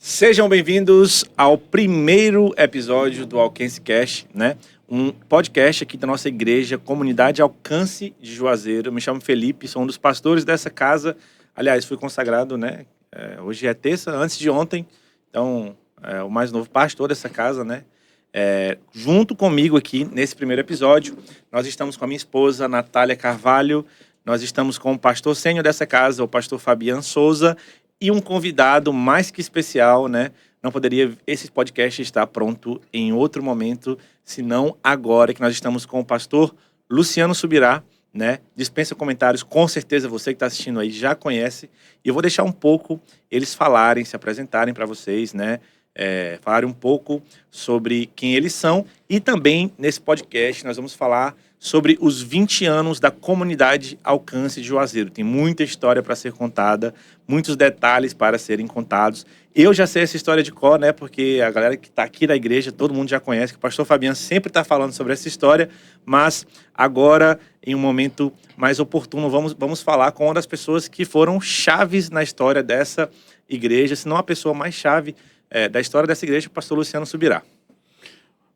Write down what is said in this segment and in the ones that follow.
Sejam bem-vindos ao primeiro episódio do Alcance Cast, né? Um podcast aqui da nossa igreja, Comunidade Alcance de Juazeiro. Eu me chamo Felipe, sou um dos pastores dessa casa. Aliás, fui consagrado, né? Hoje é terça, antes de ontem. Então, o mais novo pastor dessa casa, né? Junto comigo aqui, nesse primeiro episódio, nós estamos com a minha esposa, Natália Carvalho. Nós estamos com o pastor sênior dessa casa, o pastor Fabian Souza, e um convidado mais que especial, né? Não poderia esse podcast estar pronto em outro momento, senão agora que nós estamos com o pastor Luciano Subirá, né? Dispensa comentários, com certeza você que está assistindo aí já conhece. E eu vou deixar um pouco eles falarem, se apresentarem para vocês, né? Falarem um pouco sobre quem eles são. E também, nesse podcast, nós vamos falar sobre os 20 anos da Comunidade Alcance de Juazeiro. Tem muita história para ser contada, muitos detalhes para serem contados. Eu já sei essa história de cor, né? Porque a galera que está aqui da igreja, todo mundo já conhece, que o pastor Fabiano sempre está falando sobre essa história, mas agora, em um momento mais oportuno, vamos falar com uma das pessoas que foram chaves na história dessa igreja, se não a pessoa mais chave da história dessa igreja, o pastor Luciano Subirá.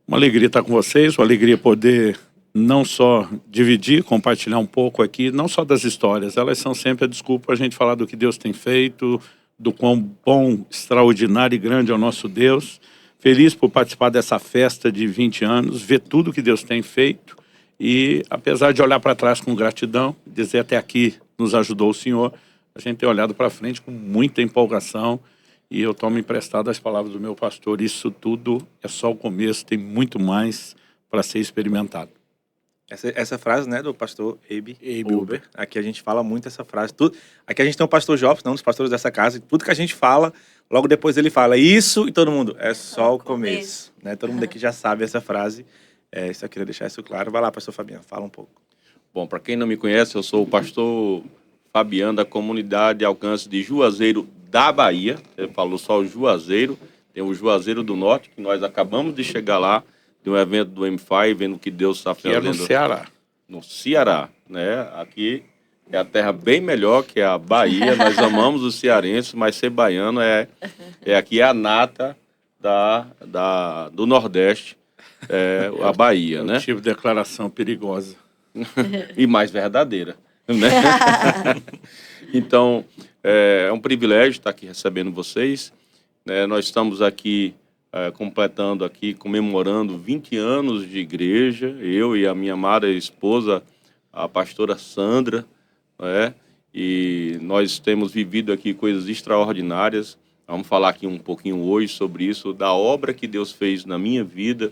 Uma alegria estar com vocês, uma alegria poder não só dividir, compartilhar um pouco aqui, não só das histórias, elas são sempre a desculpa para a gente falar do que Deus tem feito, do quão bom, extraordinário e grande é o nosso Deus. Feliz por participar dessa festa de 20 anos, ver tudo que Deus tem feito e, apesar de olhar para trás com gratidão, dizer até aqui nos ajudou o Senhor, a gente tem olhado para frente com muita empolgação. E eu tomo emprestado as palavras do meu pastor, isso tudo é só o começo, tem muito mais para ser experimentado. Essa frase, né, do pastor Abe Uber, aqui a gente fala muito essa frase. Aqui a gente tem o pastor Jobs, um dos pastores dessa casa, e tudo que a gente fala, logo depois ele fala isso, e todo mundo, é só o começo. Né? Todo mundo aqui já sabe essa frase, só queria deixar isso claro. Vai lá, pastor Fabiano, fala um pouco. Bom, para quem não me conhece, eu sou o pastor Fabiano da Comunidade Alcance de Juazeiro da Bahia. Ele falou só o Juazeiro, tem o Juazeiro do Norte, que nós acabamos de chegar lá, de um evento do M5, vendo o que Deus está fazendo. Que é no Ceará. No Ceará, né? Aqui é a terra bem melhor que a Bahia, nós amamos os cearenses, mas ser baiano aqui é a nata do Nordeste, a Bahia, né? Tipo de declaração perigosa. E mais verdadeira. Né? Então, é um privilégio estar aqui recebendo vocês. Nós estamos aqui completando aqui, comemorando 20 anos de igreja, eu e a minha amada esposa, a pastora Sandra, e nós temos vivido aqui coisas extraordinárias. Vamos falar aqui um pouquinho hoje sobre isso, da obra que Deus fez na minha vida,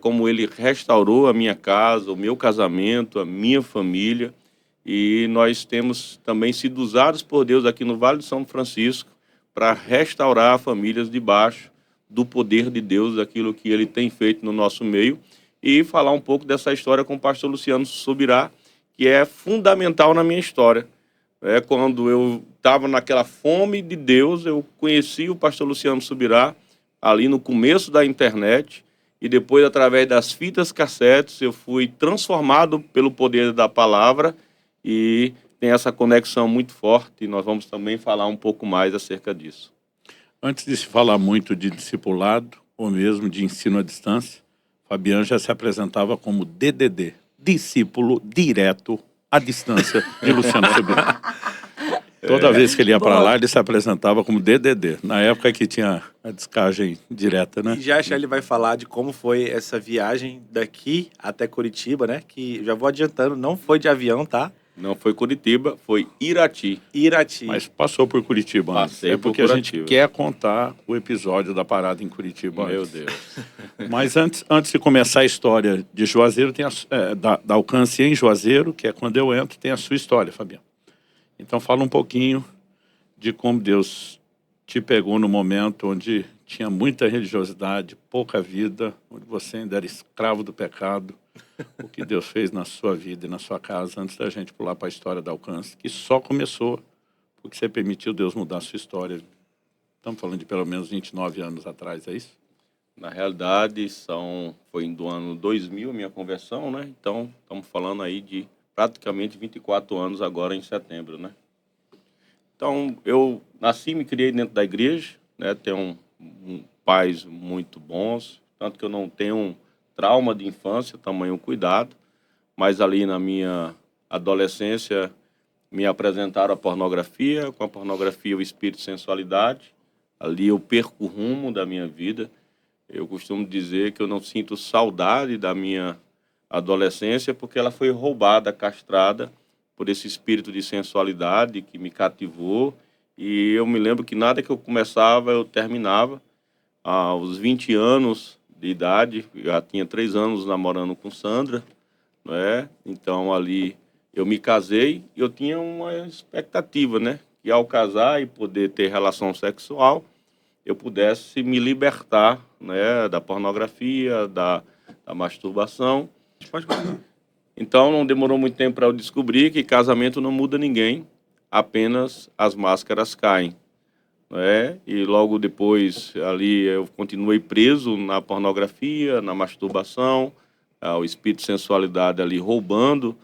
como Ele restaurou a minha casa, o meu casamento, a minha família. E nós temos também sido usados por Deus aqui no Vale do São Francisco para restaurar famílias debaixo do poder de Deus, daquilo que Ele tem feito no nosso meio, e falar um pouco dessa história com o pastor Luciano Subirá, que é fundamental na minha história. Quando eu estava naquela fome de Deus, eu conheci o pastor Luciano Subirá ali no começo da internet, e depois, através das fitas cassetes, eu fui transformado pelo poder da palavra, e tem essa conexão muito forte, e nós vamos também falar um pouco mais acerca disso. Antes de se falar muito de discipulado, ou mesmo de ensino à distância, Fabiano já se apresentava como DDD, discípulo direto à distância de Luciano Subirá. Toda vez que ele ia para lá, ele se apresentava como DDD, na época que tinha a descagem direta, né? E já ele vai falar de como foi essa viagem daqui até Curitiba, né? Que, já vou adiantando, não foi de avião, tá? Não foi Curitiba, foi Irati. Mas passou por Curitiba antes. Passei porque a gente quer contar o episódio da parada em Curitiba Meu antes. Deus. Mas antes de começar a história de Juazeiro, tem da Alcance em Juazeiro, que é quando eu entro, tem a sua história, Fabiano. Então fala um pouquinho de como Deus te pegou no momento onde tinha muita religiosidade, pouca vida, onde você ainda era escravo do pecado. O que Deus fez na sua vida e na sua casa, antes da gente pular para a história da Alcance, que só começou porque você permitiu Deus mudar a sua história. Estamos falando de pelo menos 29 anos atrás, é isso? Na realidade, foi do ano 2000 a minha conversão, né? Então, estamos falando aí de praticamente 24 anos agora em setembro, né? Então, eu nasci e me criei dentro da igreja, né? Tenho pais muito bons, tanto que eu não tenho um trauma de infância, tamanho cuidado, mas ali na minha adolescência me apresentaram a pornografia, com a pornografia o espírito de sensualidade, ali eu perco o rumo da minha vida. Eu costumo dizer que eu não sinto saudade da minha adolescência porque ela foi roubada, castrada por esse espírito de sensualidade que me cativou, e eu me lembro que nada que eu começava eu terminava. Aos 20 anos de idade, eu já tinha 3 anos namorando com Sandra, né? Então ali eu me casei e eu tinha uma expectativa, né? Que ao casar e poder ter relação sexual, eu pudesse me libertar, né? Da pornografia, da masturbação. Pode continuar. Então não demorou muito tempo para eu descobrir que casamento não muda ninguém, apenas as máscaras caem, né? E logo depois ali eu continuei preso na pornografia, na masturbação, o espírito de sensualidade ali roubando.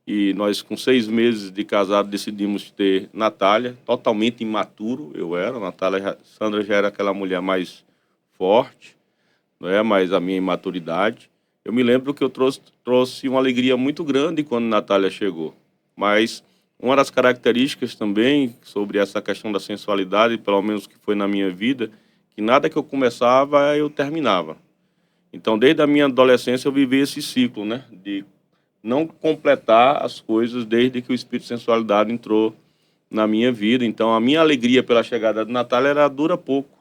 E nós, com 6 meses de casado, decidimos ter Natália, totalmente imaturo eu era. Sandra já era aquela mulher mais forte, não é? Mas a minha imaturidade. Eu me lembro que eu trouxe uma alegria muito grande quando Natália chegou. Mas uma das características também sobre essa questão da sensualidade, pelo menos que foi na minha vida, que nada que eu começava eu terminava. Então, desde a minha adolescência, eu vivi esse ciclo, né? De não completar as coisas desde que o espírito de sensualidade entrou na minha vida. Então, a minha alegria pela chegada de Natália dura pouco.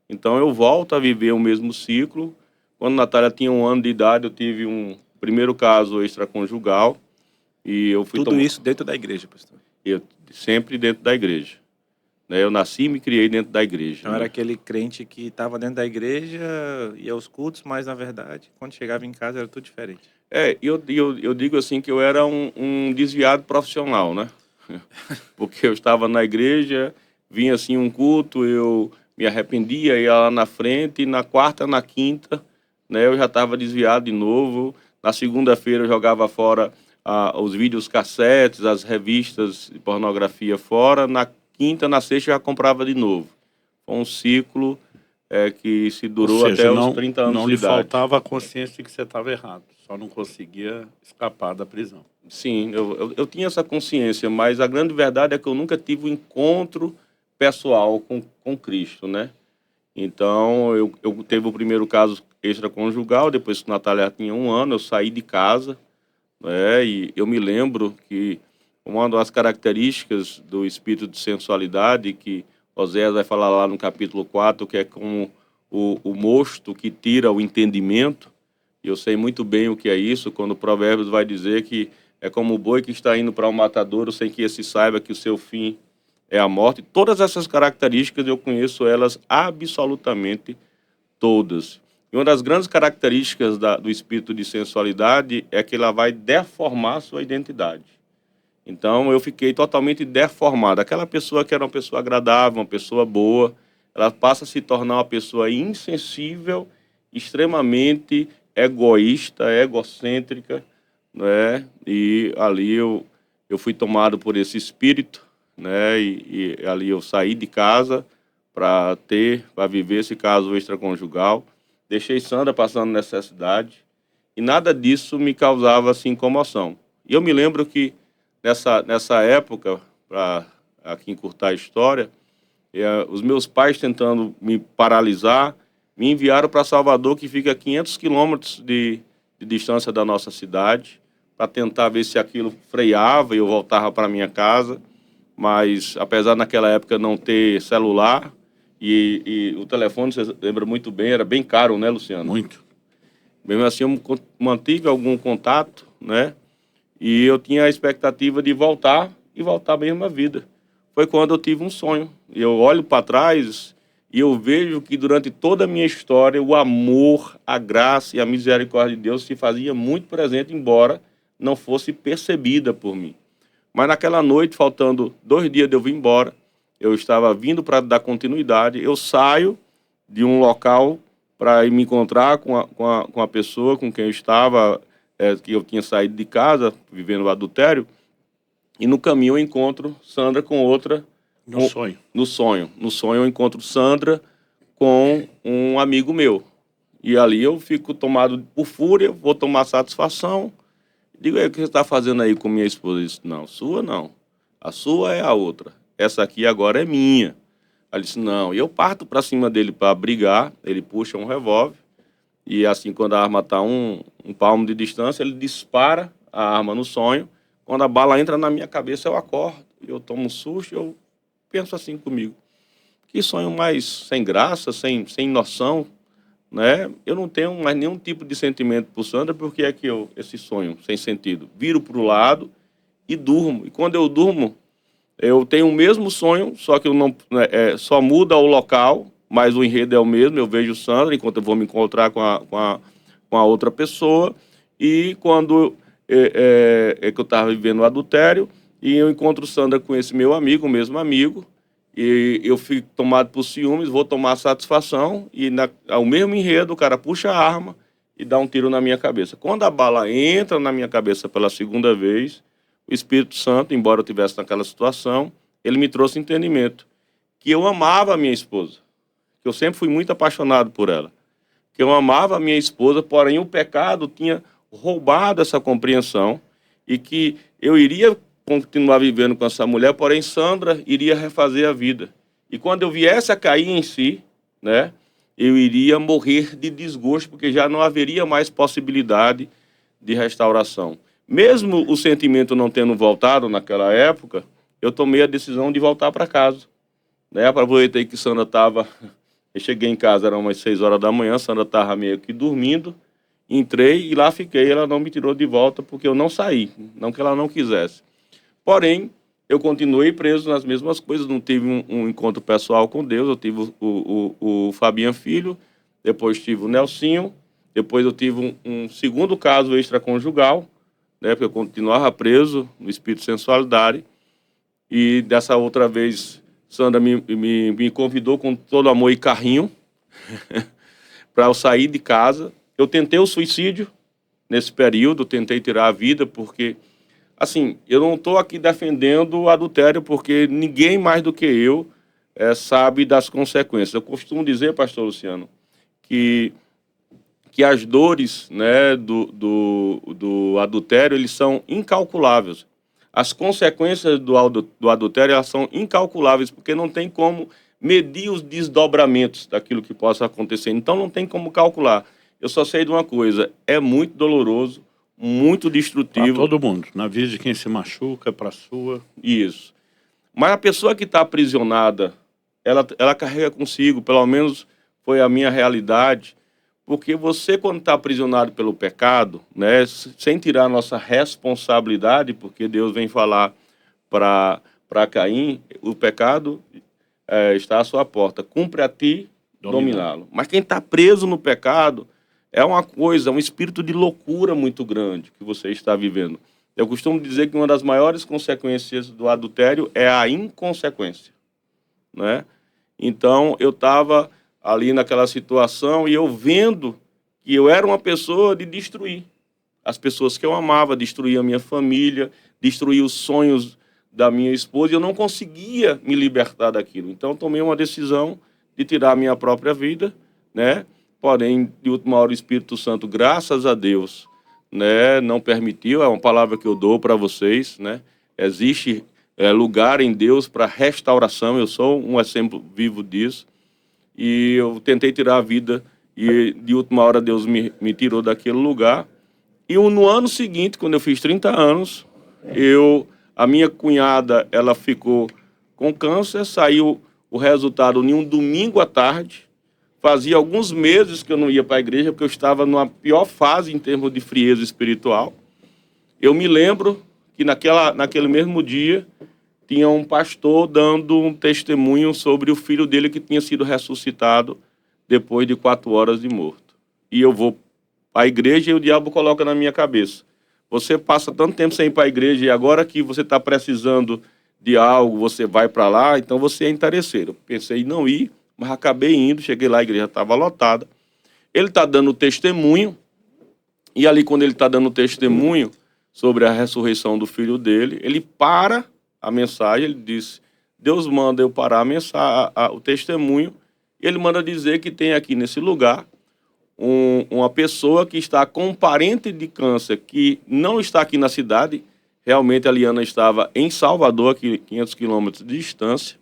Então, eu volto a viver o mesmo ciclo. Quando Natália tinha 1 ano de idade, eu tive um primeiro caso extraconjugal. E eu fui Tudo isso dentro da igreja, pastor. Eu sempre dentro da igreja, né? Eu nasci e me criei dentro da igreja. Então era aquele crente que estava dentro da igreja, ia aos cultos, mas na verdade, quando chegava em casa era tudo diferente. Eu digo assim que eu era um desviado profissional, né? Porque eu estava na igreja, vinha assim um culto, eu me arrependia, ia lá na frente, e na quarta, na quinta, né, eu já estava desviado de novo. Na segunda-feira eu jogava fora os vídeos cassetes, as revistas de pornografia fora. Na quinta, na sexta eu já comprava de novo. Foi um ciclo que se durou até os 30 anos não de lhe idade. faltava a consciência de que você estava errado, só não conseguia escapar da prisão. Sim, eu tinha essa consciência, mas a grande verdade é que eu nunca tive um encontro pessoal com Cristo, né? Então, eu teve o primeiro caso extraconjugal, depois que a Natália tinha 1 ano, eu saí de casa, né? E eu me lembro que uma das características do espírito de sensualidade, que Oséias vai falar lá no capítulo 4, que é como o mosto que tira o entendimento. E eu sei muito bem o que é isso, quando o Provérbios vai dizer que é como o boi que está indo para o matadouro sem que esse saiba que o seu fim é a morte. Todas essas características eu conheço elas absolutamente todas. E uma das grandes características do espírito de sensualidade é que ela vai deformar a sua identidade. Então eu fiquei totalmente deformado. Aquela pessoa que era uma pessoa agradável, uma pessoa boa, ela passa a se tornar uma pessoa insensível, extremamente egoísta, egocêntrica, né? E ali eu fui tomado por esse espírito, né? E ali eu saí de casa para viver esse caso extraconjugal. Deixei Sandra passando necessidade e nada disso me causava assim comoção. E eu me lembro que nessa época, para aqui encurtar a história, os meus pais tentando me paralisar, me enviaram para Salvador, que fica a 500 quilômetros de distância da nossa cidade, para tentar ver se aquilo freava e eu voltava para minha casa. Mas, apesar naquela época não ter celular, e o telefone, você lembra muito bem, era bem caro, né, Luciano? Muito. Mesmo assim, eu mantive algum contato, né? E eu tinha a expectativa de voltar e voltar à mesma vida. Foi quando eu tive um sonho. Eu olho para trás e eu vejo que durante toda a minha história o amor, a graça e a misericórdia de Deus se fazia muito presente, embora não fosse percebida por mim. Mas naquela noite, faltando 2 dias de eu vir embora, eu estava vindo para dar continuidade, eu saio de um local para ir me encontrar com a pessoa com quem eu estava, que eu tinha saído de casa, vivendo o adultério, e no caminho eu encontro Sandra com outra. No sonho. No sonho eu encontro Sandra com um amigo meu. E ali eu fico tomado por fúria, vou tomar satisfação. Digo, o que você está fazendo aí com minha esposa? Ele disse, não, sua não. A sua é a outra. Essa aqui agora é minha. Ele disse, não. E eu parto para cima dele para brigar. Ele puxa um revólver. E assim, quando a arma está um palmo de distância, ele dispara a arma no sonho. Quando a bala entra na minha cabeça, eu acordo. Eu tomo um susto, eu penso assim comigo. Que sonho mais sem graça, sem noção, né? Eu não tenho mais nenhum tipo de sentimento por Sandra, porque é que esse sonho sem sentido, viro para o lado e durmo. E quando eu durmo, eu tenho o mesmo sonho, só que eu não, só muda o local, mas o enredo é o mesmo. Eu vejo Sandra enquanto eu vou me encontrar com a outra pessoa. E quando que eu estava vivendo o adultério, e eu encontro Sandra com esse meu amigo, o mesmo amigo, e eu fico tomado por ciúmes, vou tomar satisfação, e ao mesmo enredo o cara puxa a arma e dá um tiro na minha cabeça. Quando a bala entra na minha cabeça pela segunda vez, o Espírito Santo, embora eu estivesse naquela situação, ele me trouxe entendimento que eu amava a minha esposa, que eu sempre fui muito apaixonado por ela, que eu amava a minha esposa, porém o pecado tinha roubado essa compreensão e que eu iria continuar vivendo com essa mulher, porém Sandra iria refazer a vida. E quando eu viesse a cair em si, né, eu iria morrer de desgosto, porque já não haveria mais possibilidade de restauração. Mesmo o sentimento não tendo voltado naquela época, eu tomei a decisão de voltar para casa. Né? Aproveitei que Sandra estava... Eu cheguei em casa, eram umas 6 horas da manhã, Sandra estava meio que dormindo, entrei e lá fiquei. Ela não me tirou de volta porque eu não saí, não que ela não quisesse. Porém, eu continuei preso nas mesmas coisas, não tive um encontro pessoal com Deus. Eu tive o Fabian Filho, depois tive o Nelsinho, depois eu tive um segundo caso extraconjugal, né, porque eu continuava preso no espírito de sensualidade, e dessa outra vez Sandra me convidou com todo amor e carinho para eu sair de casa. Eu tentei o suicídio nesse período, tentei tirar a vida, porque... Assim, eu não estou aqui defendendo o adultério, porque ninguém mais do que eu sabe das consequências. Eu costumo dizer, pastor Luciano, que as dores, né, do adultério, eles são incalculáveis. As consequências do adultério, elas são incalculáveis, porque não tem como medir os desdobramentos daquilo que possa acontecer. Então, não tem como calcular. Eu só sei de uma coisa, é muito doloroso, muito destrutivo. Para todo mundo. Na vida de quem se machuca, para a sua. Isso. Mas a pessoa que está aprisionada, ela carrega consigo, pelo menos foi a minha realidade, porque você, quando está aprisionado pelo pecado, né, sem tirar a nossa responsabilidade, porque Deus vem falar para Caim, o pecado está à sua porta, cumpre a ti dominá-lo. Mas quem está preso no pecado... É uma coisa, um espírito de loucura muito grande que você está vivendo. Eu costumo dizer que uma das maiores consequências do adultério é a inconsequência, né? Então, eu estava ali naquela situação e eu vendo que eu era uma pessoa de destruir as pessoas que eu amava, destruir a minha família, destruir os sonhos da minha esposa, e eu não conseguia me libertar daquilo. Então, tomei uma decisão de tirar a minha própria vida, né? Porém, de última hora, o Espírito Santo, graças a Deus, né, não permitiu. É uma palavra que eu dou para vocês, né? Existe lugar em Deus para restauração. Eu sou um exemplo vivo disso. E eu tentei tirar a vida e, de última hora, Deus me tirou daquele lugar. E no ano seguinte, quando eu fiz 30 anos, a minha cunhada, ela ficou com câncer. Saiu o resultado em um domingo à tarde. Fazia alguns meses que eu não ia para a igreja, porque eu estava numa pior fase em termos de frieza espiritual. Eu me lembro que naquele mesmo dia tinha um pastor dando um testemunho sobre o filho dele que tinha sido ressuscitado depois de 4 horas de morto. E eu vou para a igreja e o diabo coloca na minha cabeça: você passa tanto tempo sem ir para a igreja e agora que você está precisando de algo, você vai para lá, então você é interesseiro. Pensei em não ir, mas acabei indo, cheguei lá, a igreja estava lotada. Ele está dando testemunho, e ali quando ele está dando testemunho sobre a ressurreição do filho dele, ele para a mensagem, ele disse: Deus manda eu parar o testemunho E ele manda dizer que tem aqui nesse lugar uma pessoa que está com um parente de câncer que não está aqui na cidade. Realmente a Liana estava em Salvador, aqui 500 quilômetros de distância.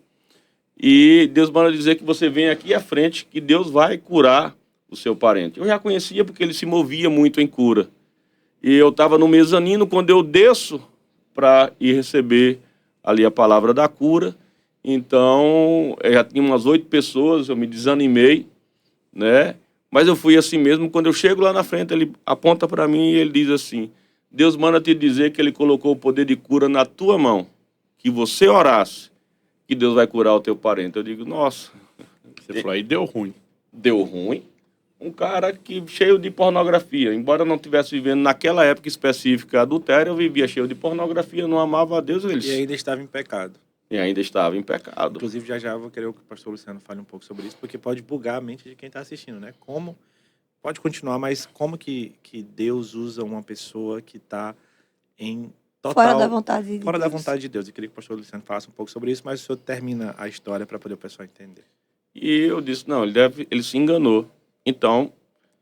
E Deus manda dizer que você vem aqui à frente, que Deus vai curar o seu parente. Eu já conhecia porque ele se movia muito em cura. E eu estava no mezanino quando eu desço para ir receber ali a palavra da cura. Então, já tinha umas 8 pessoas, eu me desanimei, né? Mas eu fui assim mesmo. Quando eu chego lá na frente, ele aponta para mim e ele diz assim: Deus manda te dizer que ele colocou o poder de cura na tua mão, que você orasse, que Deus vai curar o teu parente. Eu digo, nossa. Você falou, aí deu ruim. Deu ruim. Um cara que cheio de pornografia. Embora eu não estivesse vivendo naquela época específica adultério, eu vivia cheio de pornografia, não amava a Deus. E ainda estava em pecado. E ainda estava em pecado. Inclusive, já vou querer que o pastor Luciano fale um pouco sobre isso, porque pode bugar a mente de quem está assistindo, né? Como, pode continuar, mas como que Deus usa uma pessoa que está em total... Fora da vontade de Deus. Fora da vontade de Deus. Eu queria que o pastor Luciano falasse um pouco sobre isso, mas o senhor termina a história para poder o pessoal entender. E eu disse, não, ele se enganou. Então,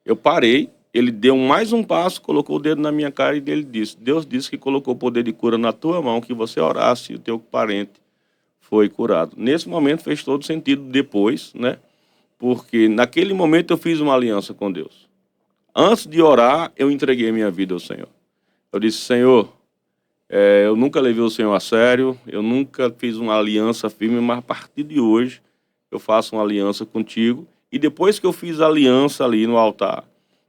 eu parei, ele deu mais um passo, colocou o dedo na minha cara e ele disse, Deus disse que colocou o poder de cura na tua mão, que você orasse e o teu parente foi curado. Nesse momento fez todo sentido depois, né? Porque naquele momento eu fiz uma aliança com Deus. Antes de orar, eu entreguei minha vida ao Senhor. Eu disse, Senhor, eu nunca levei o Senhor a sério, eu nunca fiz uma aliança firme, mas a partir de hoje eu faço uma aliança contigo. E depois que eu fiz a aliança ali no altar,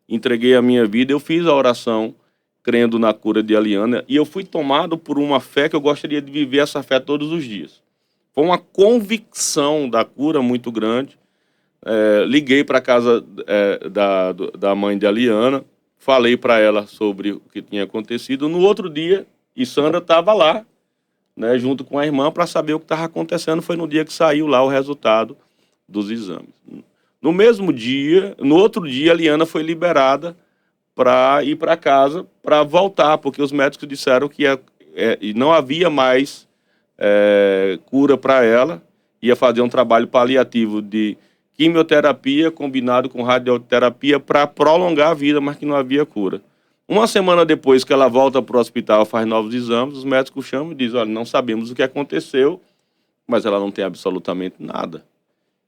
entreguei a minha vida, eu fiz a oração crendo na cura de Aliana e eu fui tomado por uma fé que eu gostaria de viver essa fé todos os dias. Foi uma convicção da cura muito grande. Liguei para a casa da mãe de Aliana, falei para ela sobre o que tinha acontecido. No outro dia, e Sandra estava lá, né, junto com a irmã, para saber o que estava acontecendo. Foi no dia que saiu lá o resultado dos exames. No mesmo dia, no outro dia, a Aliana foi liberada para ir para casa, para voltar, porque os médicos disseram que não havia mais cura para ela, ia fazer um trabalho paliativo de quimioterapia combinado com radioterapia para prolongar a vida, mas que não havia cura. Uma semana depois que ela volta para o hospital, faz novos exames, os médicos chamam e dizem, olha, não sabemos o que aconteceu, mas ela não tem absolutamente nada.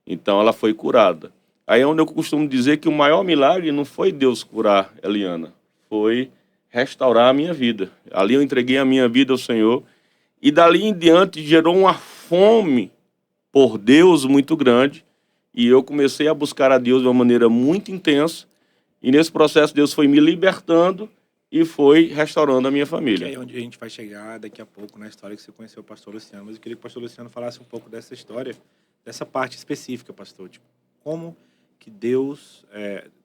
Então ela foi curada. Aí é onde eu costumo dizer que o maior milagre não foi Deus curar Eliana, foi restaurar a minha vida. Ali eu entreguei a minha vida ao Senhor e dali em diante gerou uma fome por Deus muito grande e eu comecei a buscar a Deus de uma maneira muito intensa e nesse processo Deus foi me libertando e foi restaurando a minha família. Que é onde a gente vai chegar daqui a pouco na história que você conheceu o pastor Luciano. Mas eu queria que o pastor Luciano falasse um pouco dessa história, dessa parte específica, pastor. Tipo, como que Deus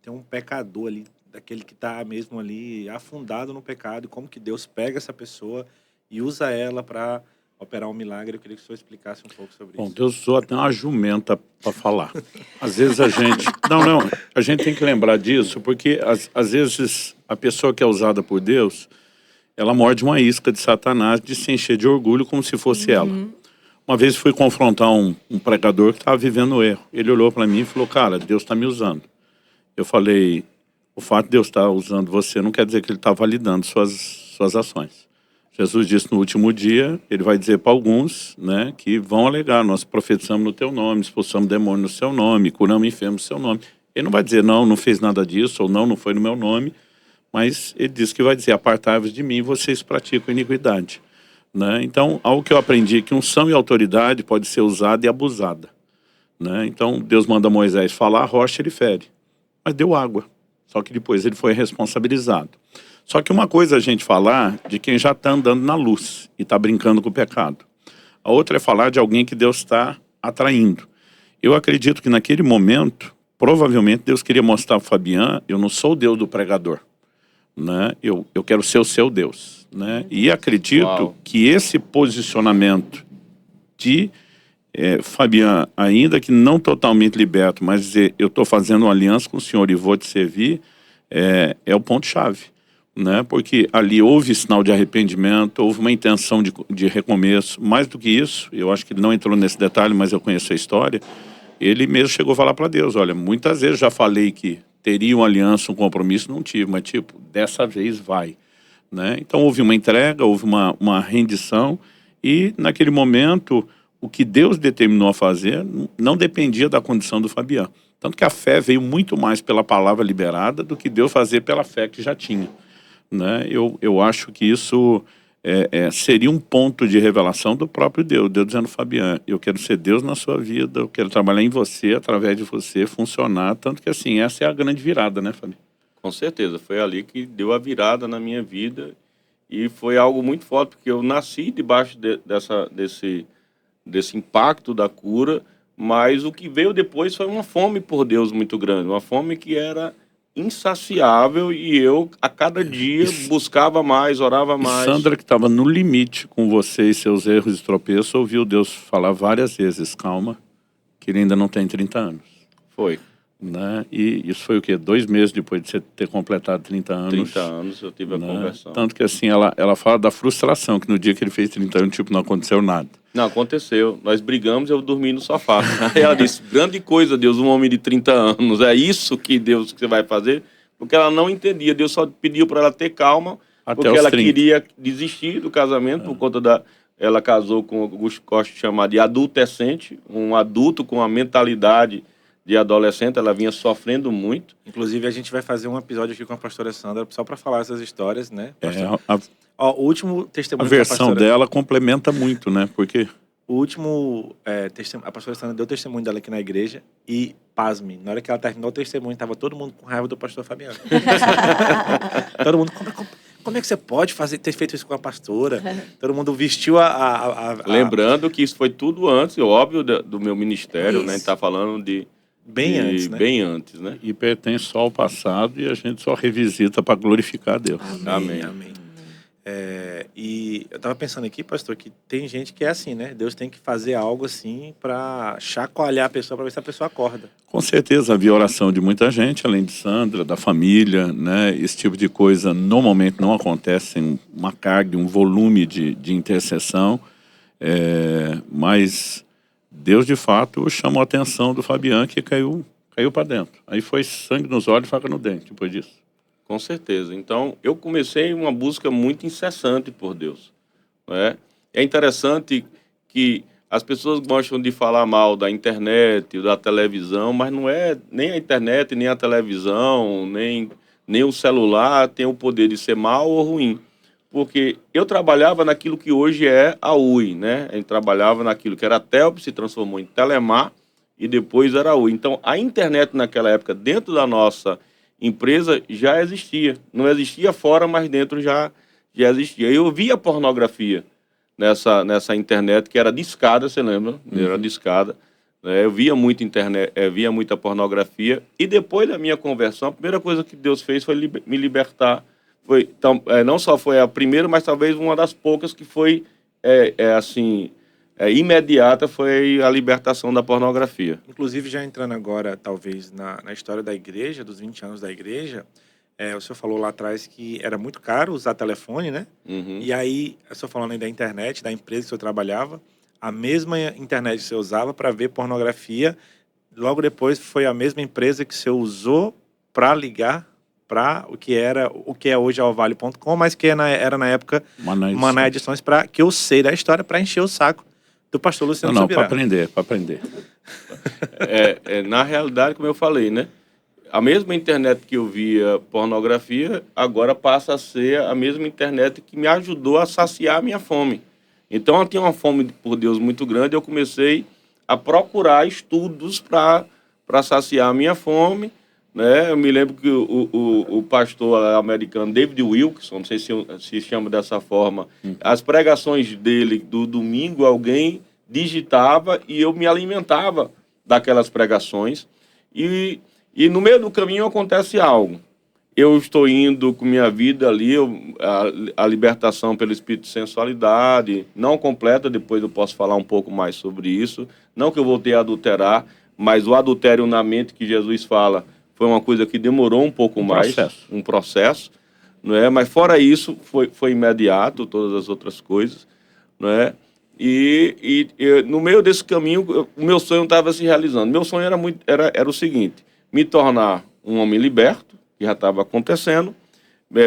tem um pecador ali, daquele que está mesmo ali afundado no pecado, como que Deus pega essa pessoa e usa ela para operar um milagre. Eu queria que o senhor explicasse um pouco sobre isso. Deus usou até uma jumenta para falar. Às vezes a gente... Não, a gente tem que lembrar disso, porque às vezes a pessoa que é usada por Deus, ela morde uma isca de Satanás de se encher de orgulho como se fosse ela. Uma vez fui confrontar um pregador que estava vivendo o erro. Ele olhou para mim e falou, cara, Deus está me usando. Eu falei, o fato de Deus estar usando você não quer dizer que ele está validando suas ações. Jesus disse no último dia, ele vai dizer para alguns, né, que vão alegar, nós profetizamos no teu nome, expulsamos demônio no seu nome, curamos enfermos no seu nome. Ele não vai dizer, não fez nada disso, ou não foi no meu nome, mas ele diz que vai dizer, apartai-vos de mim, vocês praticam iniquidade. Né? Então, algo que eu aprendi, que unção e autoridade pode ser usada e abusada. Né? Então, Deus manda Moisés falar, a rocha ele fere, mas deu água. Só que depois ele foi responsabilizado. Só que uma coisa é a gente falar de quem já está andando na luz e está brincando com o pecado. A outra é falar de alguém que Deus está atraindo. Eu acredito que naquele momento, provavelmente Deus queria mostrar para o Fabiano, eu não sou o Deus do pregador. Né? Eu quero ser o seu Deus. Né? E acredito que esse posicionamento de Fabiano, ainda que não totalmente liberto, mas dizer, eu estou fazendo uma aliança com o Senhor e vou te servir, é o ponto-chave. Né? Porque ali houve sinal de arrependimento, houve uma intenção de recomeço. Mais do que isso, eu acho que ele não entrou nesse detalhe, mas eu conheço a história, ele mesmo chegou a falar para Deus, olha, muitas vezes já falei que teria uma aliança, um compromisso, não tive, mas tipo, dessa vez vai, né? Então houve uma entrega, houve uma rendição, e naquele momento o que Deus determinou a fazer não dependia da condição do Fabiano. Tanto que a fé veio muito mais pela palavra liberada do que Deus fazer pela fé que já tinha, né? Eu acho que isso seria um ponto de revelação do próprio Deus. Deus dizendo, Fabiano, eu quero ser Deus na sua vida, eu quero trabalhar em você, através de você, funcionar. Tanto que assim, essa é a grande virada, né, Fabiano? Com certeza, foi ali que deu a virada na minha vida e foi algo muito forte, porque eu nasci debaixo desse impacto da cura, mas o que veio depois foi uma fome por Deus muito grande, uma fome que era insaciável e eu, a cada dia, buscava mais, orava mais. Sandra, que estava no limite com você e seus erros e tropeços, ouviu Deus falar várias vezes, calma, que ele ainda não tem 30 anos. Foi. Né? E isso foi o quê? 2 meses depois de você ter completado 30 anos. 30 anos eu tive a conversão. Tanto que assim, ela fala da frustração, que no dia que ele fez 30 anos, tipo, não aconteceu nada. Não, aconteceu. Nós brigamos e eu dormi no sofá. Aí ela disse, grande coisa, Deus, um homem de 30 anos, é isso que Deus que você vai fazer? Porque ela não entendia, Deus só pediu para ela ter calma, Até porque ela 30. queria desistir do casamento, por conta da... Ela casou com o Augusto Costa, chamado de adultescente, um adulto com a mentalidade de adolescente, ela vinha sofrendo muito. Inclusive, a gente vai fazer um episódio aqui com a pastora Sandra, só para falar essas histórias, né? O último testemunho a versão dela complementa muito, né? Porque o último a pastora Sandra deu testemunho dela aqui na igreja e, pasme, na hora que ela terminou o testemunho, estava todo mundo com raiva do pastor Fabiano. Todo mundo, como é que você pode ter feito isso com a pastora? Todo mundo vestiu Lembrando que isso foi tudo antes, óbvio, do meu ministério, isso. né? A gente tá falando de... antes, né? Bem antes, né? E pertence só ao passado e a gente só revisita para glorificar a Deus. Amém. E eu tava pensando aqui, pastor, que tem gente que é assim, né? Deus tem que fazer algo assim para chacoalhar a pessoa, para ver se a pessoa acorda. Com certeza havia oração de muita gente, além de Sandra, da família, né? Esse tipo de coisa normalmente não acontece em uma carga, um volume de intercessão, mas Deus de fato chamou a atenção do Fabiano, que caiu para dentro. Aí foi sangue nos olhos e faca no dente depois disso. Com certeza. Então, eu comecei uma busca muito incessante por Deus. É interessante que as pessoas gostam de falar mal da internet, da televisão, mas não é nem a internet, nem a televisão, nem o celular tem o poder de ser mal ou ruim. Porque eu trabalhava naquilo que hoje é a UI, né? A gente trabalhava naquilo que era a Telp, se transformou em Telemar e depois era a UI. Então, a internet naquela época, dentro da nossa empresa, já existia. Não existia fora, mas dentro já existia. Eu via pornografia nessa internet, que era discada, você lembra? Era discada. Eu via muita internet, via muita pornografia. E depois da minha conversão, a primeira coisa que Deus fez foi me libertar. Então, não só foi a primeira, mas talvez uma das poucas que foi imediata, foi a libertação da pornografia. Inclusive, já entrando agora, talvez, na história da igreja, dos 20 anos da igreja, o senhor falou lá atrás que era muito caro usar telefone, né? Uhum. E aí, o senhor falando aí da internet, da empresa que o senhor trabalhava, a mesma internet que o senhor usava para ver pornografia, logo depois foi a mesma empresa que o senhor usou para ligar para o que é hoje a Orvalho.com, mas que era na época Maná Edições, que eu sei da história, para encher o saco do pastor Luciano Subirá. Para aprender. Na realidade, como eu falei, né? A mesma internet que eu via pornografia, agora passa a ser a mesma internet que me ajudou a saciar a minha fome. Então, eu tinha uma fome por Deus muito grande, eu comecei a procurar estudos para saciar a minha fome, né? Eu me lembro que o pastor americano David Wilkerson, não sei se chama dessa forma, as pregações dele do domingo, alguém digitava e eu me alimentava daquelas pregações. E no meio do caminho acontece algo. Eu estou indo com minha vida ali, a libertação pelo espírito de sensualidade, não completa, depois eu posso falar um pouco mais sobre isso. Não que eu voltei a adulterar, mas o adultério na mente que Jesus fala foi uma coisa que demorou um pouco mais. Um processo. Não é? Mas fora isso, foi imediato, todas as outras coisas. Não é? No meio desse caminho, o meu sonho estava se realizando. Meu sonho era o seguinte: me tornar um homem liberto, que já estava acontecendo,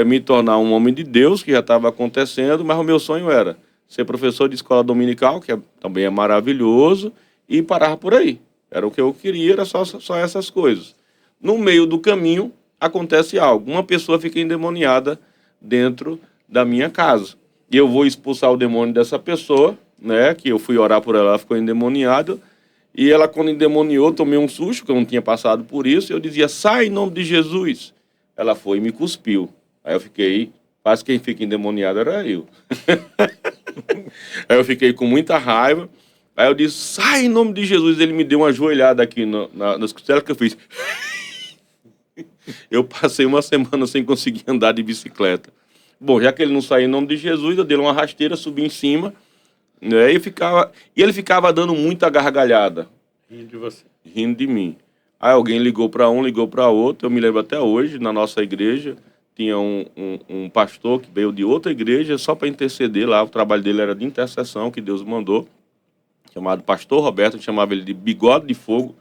me tornar um homem de Deus, que já estava acontecendo, mas o meu sonho era ser professor de escola dominical, que também é maravilhoso, e parar por aí. Era o que eu queria, era só essas coisas. No meio do caminho, acontece algo. Uma pessoa fica endemoniada dentro da minha casa. E eu vou expulsar o demônio dessa pessoa, né? Que eu fui orar por ela, ela ficou endemoniada. E ela, quando endemoniou, tomei um susto, que eu não tinha passado por isso. Eu dizia, sai em nome de Jesus. Ela foi e me cuspiu. Aí eu fiquei, quase quem fica endemoniado era eu. Aí eu fiquei com muita raiva. Aí eu disse, sai em nome de Jesus. Ele me deu uma joelhada aqui nas costelas que eu fiz. Eu passei uma semana sem conseguir andar de bicicleta. Bom, já que ele não saiu em nome de Jesus, eu dei uma rasteira, subi em cima, né, e ele ficava dando muita gargalhada. Rindo de você. Rindo de mim. Aí alguém ligou para um, ligou para outro. Eu me lembro até hoje, na nossa igreja, tinha um pastor que veio de outra igreja só para interceder lá. O trabalho dele era de intercessão, que Deus mandou, chamado Pastor Roberto. Eu chamava ele de Bigode de Fogo,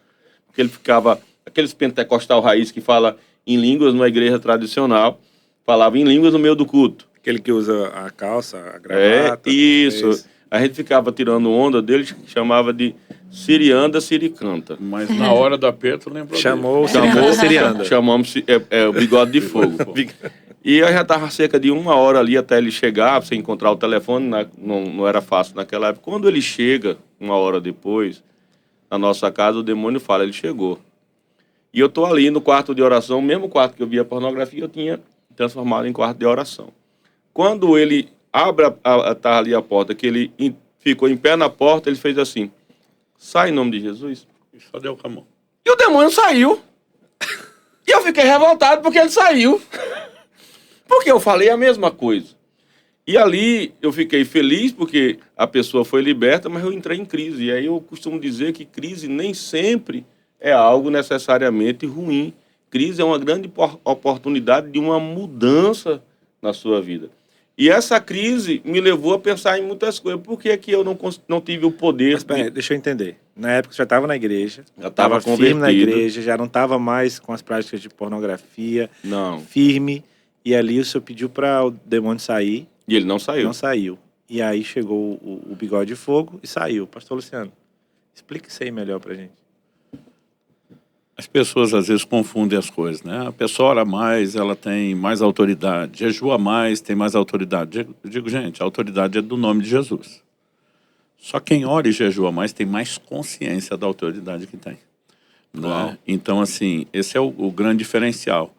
porque ele ficava... Aqueles pentecostal raiz que fala em línguas numa igreja tradicional, falava em línguas no meio do culto. Aquele que usa a calça, a gravata. Isso. A gente ficava tirando onda dele, chamava de Sirianda Siricanta. Mas na hora do aperto, lembrou Chamou Sirianda. Chamamos o Bigode de Fogo. E eu já estava cerca de 1 hora ali até ele chegar, para você encontrar o telefone, não era fácil naquela época. Quando ele chega, 1 hora depois, na nossa casa, o demônio fala, ele chegou. E eu estou ali no quarto de oração, o mesmo quarto que eu via pornografia, eu tinha transformado em quarto de oração. Quando ele abre tá ali a porta, que ele ficou em pé na porta, ele fez assim, sai em nome de Jesus. E só deu com a mão. E o demônio saiu. E eu fiquei revoltado porque ele saiu. Porque eu falei a mesma coisa. E ali eu fiquei feliz porque a pessoa foi liberta, mas eu entrei em crise. E aí eu costumo dizer que crise nem sempre é algo necessariamente ruim. Crise é uma grande oportunidade de uma mudança na sua vida. E essa crise me levou a pensar em muitas coisas. Por que é que eu não tive o poder? Mas, peraí, deixa eu entender. Na época você já estava na igreja. Já estava firme na igreja, já não estava mais com as práticas de pornografia. Não. Firme. E ali o senhor pediu para o demônio sair. E ele não saiu. Não saiu. E aí chegou o Bigode de Fogo e saiu. Pastor Luciano, explique isso aí melhor pra gente. As pessoas às vezes confundem as coisas, né? A pessoa ora mais, ela tem mais autoridade. Jejua mais, tem mais autoridade. Eu digo, gente, a autoridade é do nome de Jesus. Só quem ora e jejua mais tem mais consciência da autoridade que tem. Né? Então, assim, esse é o grande diferencial.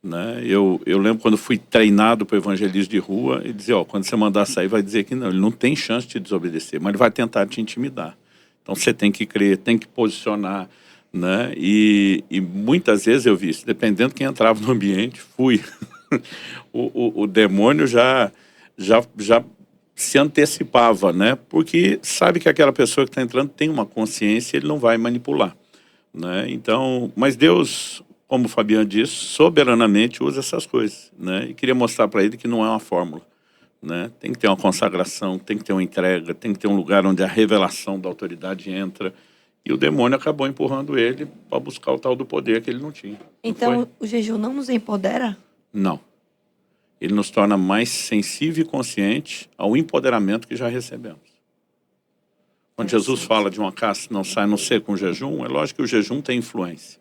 Né? Eu lembro quando fui treinado para o evangelismo de rua, ele dizia, ó, quando você mandar sair, vai dizer que não. Ele não tem chance de te desobedecer, mas ele vai tentar te intimidar. Então, você tem que crer, tem que posicionar. Né? E muitas vezes eu vi isso, dependendo de quem entrava no ambiente, fui. o demônio já se antecipava, né? Porque sabe que aquela pessoa que está entrando tem uma consciência, ele não vai manipular. Né? Então, mas Deus, como o Fabiano disse, soberanamente usa essas coisas. Né? E queria mostrar para ele que não é uma fórmula. Né? Tem que ter uma consagração, tem que ter uma entrega, tem que ter um lugar onde a revelação da autoridade entra. E o demônio acabou empurrando ele para buscar o tal do poder que ele não tinha. Então, o jejum não nos empodera? Não. Ele nos torna mais sensível e consciente ao empoderamento que já recebemos. Quando Jesus fala de uma caça não sai não ser com jejum, é lógico que o jejum tem influência.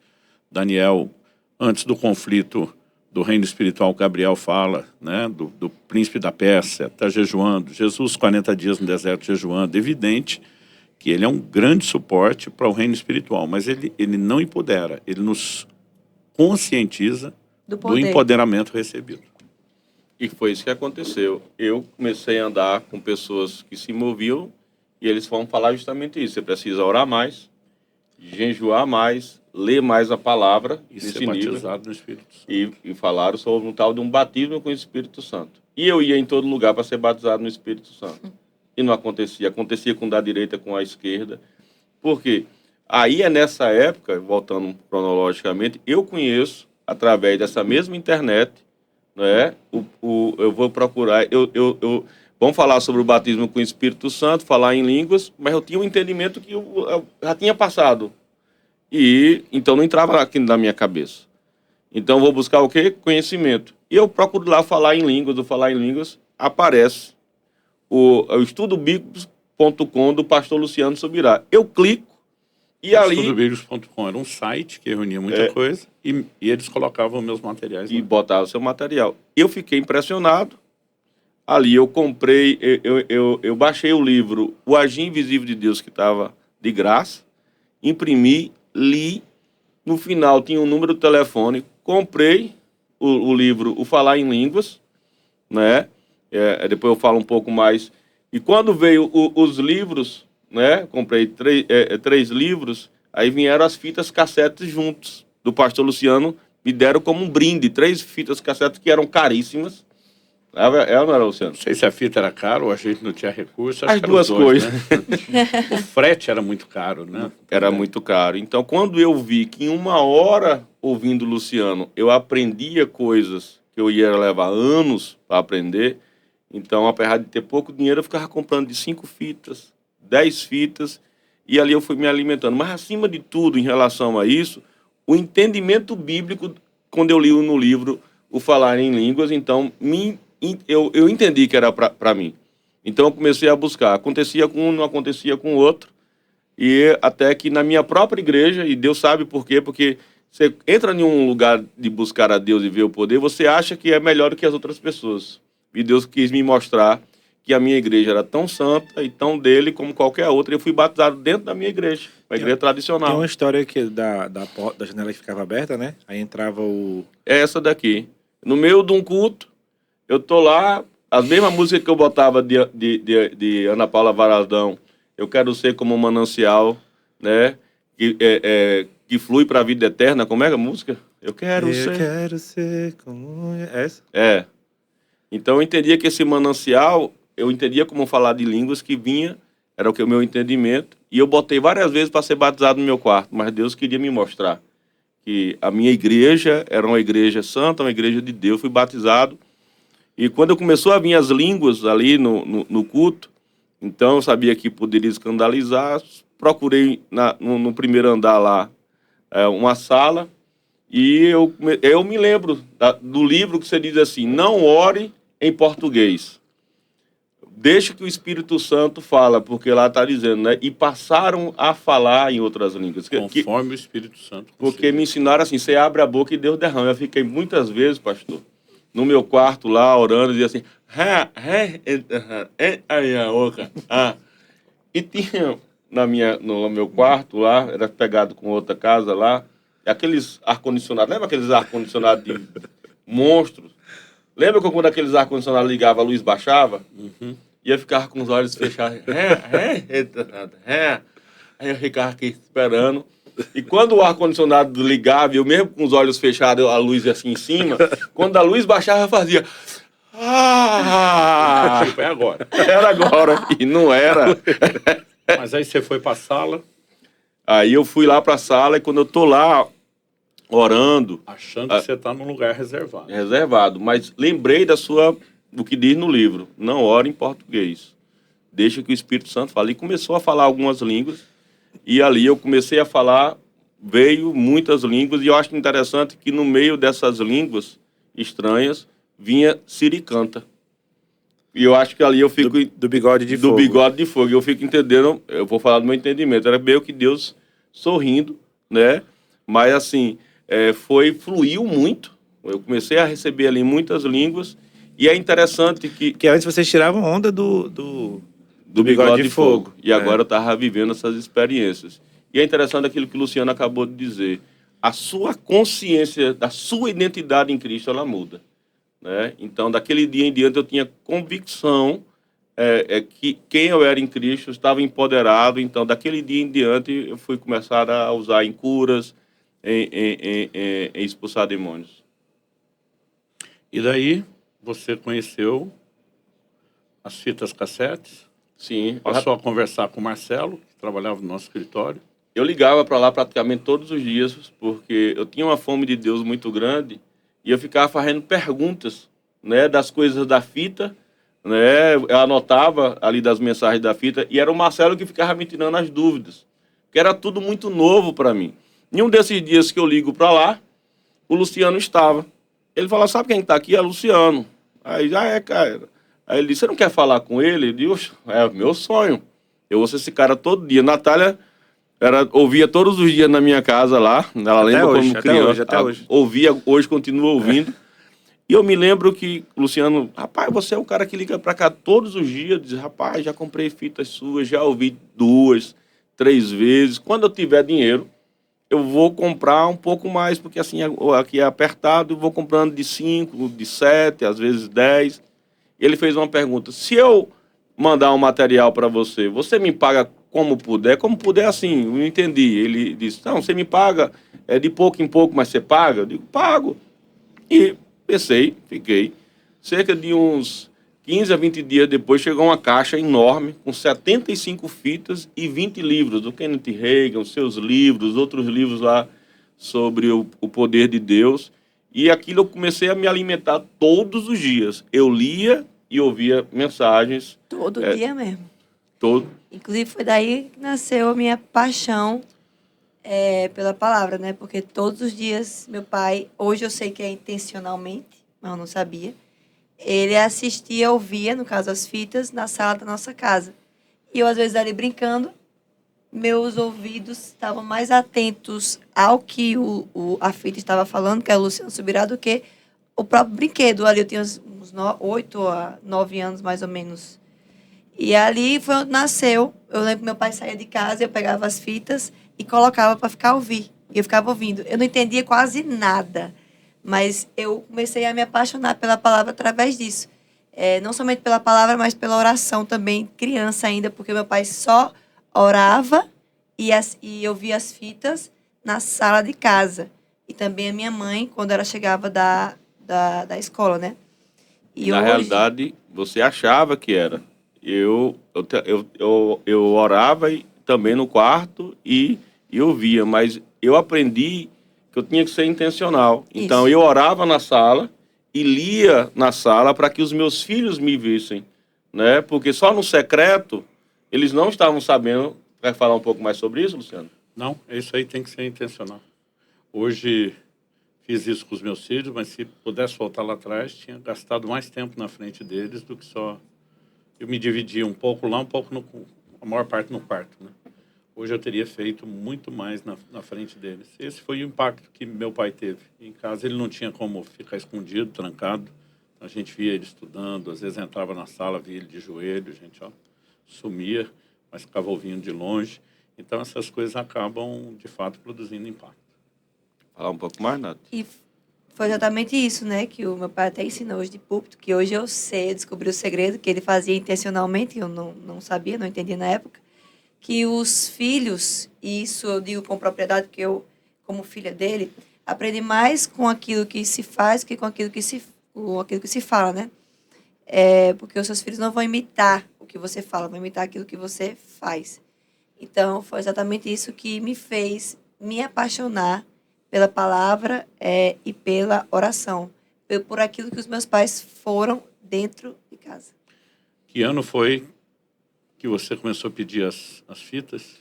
Daniel, antes do conflito do reino espiritual, Gabriel fala, né, do príncipe da Pérsia, está jejuando. Jesus, 40 dias no deserto jejuando. Evidente que ele é um grande suporte para o reino espiritual, mas ele não empodera, ele nos conscientiza do empoderamento recebido. E foi isso que aconteceu. Eu comecei a andar com pessoas que se moviam e eles vão falar justamente isso. Você precisa orar mais, jejuar mais, ler mais a palavra. E ser batizado no Espírito Santo. E falaram sobre um tal de um batismo com o Espírito Santo. E eu ia em todo lugar para ser batizado no Espírito Santo. E não acontecia. Acontecia com o da direita, com a esquerda. Por quê? Aí é nessa época, voltando cronologicamente, eu conheço, através dessa mesma internet, né, eu vou procurar, vamos falar sobre o batismo com o Espírito Santo, falar em línguas, mas eu tinha um entendimento que eu já tinha passado. E então não entrava aqui na minha cabeça. Então vou buscar o quê? Conhecimento. E eu procuro lá falar em línguas, aparece o estudobíblicos.com do pastor Luciano Subirá. Eu clico e ali... Estudobíblicos.com era um site que reunia muita coisa e eles colocavam meus materiais e lá. botavam o seu material. Eu fiquei impressionado. Ali eu comprei, eu baixei o livro O Agir Invisível de Deus, que estava de graça, imprimi, li, no final tinha um número de telefone, comprei o livro O Falar em Línguas, né? Depois eu falo um pouco mais. E quando veio os livros, né? Comprei 3 livros, aí vieram as fitas cassetes juntos, do pastor Luciano, me deram como um brinde, 3 fitas cassetes que eram caríssimas. Ela não era, Luciano? Não sei se a fita era cara ou a gente não tinha recurso. As duas coisas. Né? O frete era muito caro, né? Era muito caro. Então, quando eu vi que em 1 hora, ouvindo o Luciano, eu aprendia coisas que eu ia levar anos para aprender, então, apesar de ter pouco dinheiro, eu ficava comprando de 5 fitas, 10 fitas, e ali eu fui me alimentando. Mas, acima de tudo, em relação a isso, o entendimento bíblico, quando eu li no livro O Falar em Línguas, então, eu entendi que era para mim. Então eu comecei a buscar. Acontecia com um, não acontecia com o outro. E até que na minha própria igreja, e Deus sabe por quê, porque você entra em um lugar de buscar a Deus e ver o poder, você acha que é melhor do que as outras pessoas. E Deus quis me mostrar que a minha igreja era tão santa e tão dele como qualquer outra. E eu fui batizado dentro da minha igreja, uma igreja tradicional. Tem uma história que da janela que ficava aberta, né? Aí entrava o... É essa daqui. No meio de um culto, eu tô lá, as mesmas músicas que eu botava de Ana Paula Varadão, Eu Quero Ser Como um Manancial, né? Que flui para a vida eterna. Como é a música? Eu quero ser como... Essa? É. Então eu entendia que esse manancial, eu entendia como falar de línguas que vinha, era o meu entendimento, e eu botei várias vezes para ser batizado no meu quarto, mas Deus queria me mostrar que a minha igreja era uma igreja santa, uma igreja de Deus. Fui batizado. E quando começou a vir as línguas ali no culto, então eu sabia que poderia escandalizar, procurei no primeiro andar lá uma sala, e eu me lembro do livro que você diz assim: não ore em português, deixa que o Espírito Santo fala, porque lá está dizendo, né? E passaram a falar em outras línguas. Conforme o Espírito Santo. Porque me ensinaram assim: você abre a boca e Deus derrama. Eu fiquei muitas vezes, pastor, no meu quarto lá, orando, e dizia assim... E tinha no meu quarto lá, era pegado com outra casa lá, aqueles ar-condicionados. Lembra aqueles ar-condicionados de monstros? Lembra que quando aqueles ar-condicionados ligavam, a luz baixava? Uhum. E eu ficava com os olhos fechados. Aí eu ficava aqui esperando. E quando o ar-condicionado ligava, eu mesmo com os olhos fechados, a luz assim em cima, quando a luz baixava, eu fazia... Tipo, é agora. Era agora, e não era. Mas aí você foi para a sala? Aí eu fui lá para a sala, e quando eu tô lá orando... Achando que você está num lugar reservado. Reservado, mas lembrei do que diz no livro: não ore em português, deixa que o Espírito Santo fale. E começou a falar algumas línguas, e ali eu comecei a falar, veio muitas línguas, e eu acho interessante que no meio dessas línguas estranhas vinha siricanta. E eu acho que ali eu fico... Do bigode de fogo. Do bigode de fogo. Eu fico entendendo, eu vou falar do meu entendimento. Era meio que Deus sorrindo, né? Mas assim, fluiu muito. Eu comecei a receber ali muitas línguas. E é interessante que antes vocês tiravam onda do bigode de fogo. E agora eu estava vivendo essas experiências. E é interessante aquilo que o Luciano acabou de dizer. A sua consciência, da sua identidade em Cristo, ela muda. Né? Então, daquele dia em diante, eu tinha convicção que quem eu era em Cristo estava empoderado. Então, daquele dia em diante, eu fui começar a usar em curas, em expulsar demônios. E daí, você conheceu as fitas cassetes? Sim. Passou a conversar com o Marcelo, que trabalhava no nosso escritório? Eu ligava para lá praticamente todos os dias, porque eu tinha uma fome de Deus muito grande, e eu ficava fazendo perguntas, né, das coisas da fita, né? Eu anotava ali das mensagens da fita e era o Marcelo que ficava me tirando as dúvidas, que era tudo muito novo para mim. Em um desses dias que eu ligo para lá, o Luciano estava. Ele falou, sabe quem está aqui? É Luciano. Aí, cara. Aí ele disse, você não quer falar com ele? Eu disse, é meu sonho. Eu vou ser esse cara todo dia. Natália ouvia todos os dias na minha casa lá. Ela lembra hoje, quando criança. até hoje. Ouvia, hoje continua ouvindo. E eu me lembro que o Luciano, rapaz, você é o cara que liga para cá todos os dias. Diz, rapaz, já comprei fitas suas, já ouvi 2, 3 vezes. Quando eu tiver dinheiro, eu vou comprar um pouco mais, porque assim, aqui é apertado, eu vou comprando de 5, de 7, às vezes 10. Ele fez uma pergunta, se eu mandar um material para você, você me paga como puder? Como puder, assim, eu não entendi. Ele disse, não, você me paga de pouco em pouco, mas você paga? Eu digo, pago. E pensei, fiquei. Cerca de uns 15 a 20 dias depois, chegou uma caixa enorme, com 75 fitas e 20 livros, do Kenneth Hagin, os seus livros, outros livros lá sobre o poder de Deus. E aquilo eu comecei a me alimentar todos os dias. Eu lia e ouvia mensagens. Todo dia mesmo. Todo. Inclusive, foi daí que nasceu a minha paixão pela palavra, né? Porque todos os dias, meu pai, hoje eu sei que é intencionalmente, mas eu não sabia, ele assistia, ouvia, no caso, as fitas, na sala da nossa casa. E eu, às vezes, ali brincando, meus ouvidos estavam mais atentos ao que a fita estava falando, que é o Luciano Subirá, do que o próprio brinquedo. Ali eu tinha uns 8 a 9 anos, mais ou menos. E ali foi onde nasceu. Eu lembro que meu pai saía de casa, eu pegava as fitas e colocava para ficar ouvir. E eu ficava ouvindo. Eu não entendia quase nada, mas eu comecei a me apaixonar pela palavra através disso. Não somente pela palavra, mas pela oração também, criança ainda, porque meu pai só orava e eu via as fitas na sala de casa. E também a minha mãe, quando ela chegava da escola, né? E Na realidade, você achava que era. Eu orava também no quarto e ouvia, mas eu aprendi que eu tinha que ser intencional. Isso. Então, eu orava na sala e lia na sala para que os meus filhos me vissem, né? Porque só no secreto, eles não estavam sabendo. Quer falar um pouco mais sobre isso, Luciano? Não, isso aí tem que ser intencional. Hoje fiz isso com os meus filhos, mas se pudesse voltar lá atrás, tinha gastado mais tempo na frente deles do que só... Eu me dividia um pouco lá, um pouco a maior parte no quarto, né? Hoje eu teria feito muito mais na frente deles. Esse foi o impacto que meu pai teve. Em casa ele não tinha como ficar escondido, trancado. A gente via ele estudando, às vezes entrava na sala, via ele de joelho, a gente sumia, mas ficava ouvindo de longe. Então essas coisas acabam, de fato, produzindo impacto. Falar um pouco mais, Nath? E foi exatamente isso, né? Que o meu pai até ensinou hoje de púlpito, que hoje eu sei, descobri o segredo, que ele fazia intencionalmente, eu não sabia, não entendia na época, que os filhos, e isso eu digo com propriedade, porque eu, como filha dele, aprendi mais com aquilo que se faz que com aquilo que se fala, né? Porque os seus filhos não vão imitar o que você fala, vão imitar aquilo que você faz. Então, foi exatamente isso que me fez me apaixonar pela palavra e pela oração, por aquilo que os meus pais foram dentro de casa. Que ano foi que você começou a pedir as fitas?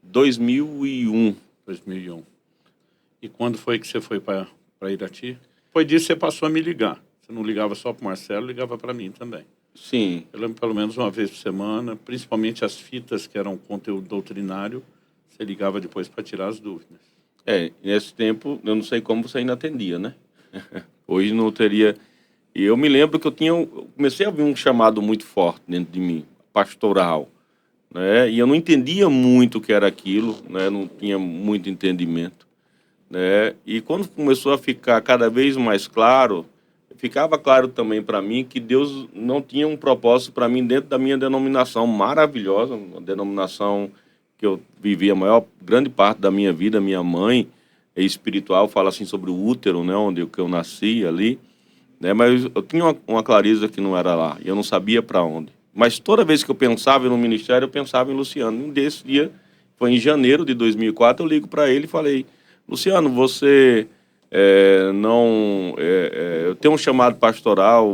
2001. 2001. E quando foi que você foi para Irati? Depois disso você passou a me ligar. Você não ligava só para o Marcelo, ligava para mim também. Sim. Eu lembro pelo menos uma vez por semana, principalmente as fitas que eram conteúdo doutrinário, você ligava depois para tirar as dúvidas. Nesse tempo, eu não sei como você ainda atendia, né? Hoje não teria... E eu me lembro que eu comecei a ouvir um chamado muito forte dentro de mim, pastoral, né? E eu não entendia muito o que era aquilo, né? Não tinha muito entendimento, né? E quando começou a ficar cada vez mais claro, ficava claro também para mim que Deus não tinha um propósito para mim dentro da minha denominação maravilhosa, uma denominação que eu vivi a grande parte da minha vida. Minha mãe é espiritual, fala assim sobre o útero, né, onde eu nasci ali, né, mas eu tinha uma clareza que não era lá, e eu não sabia para onde. Mas toda vez que eu pensava no ministério, eu pensava em Luciano. Um desse dia, foi em janeiro de 2004, eu ligo para ele e falei, Luciano, você eu tenho um chamado pastoral,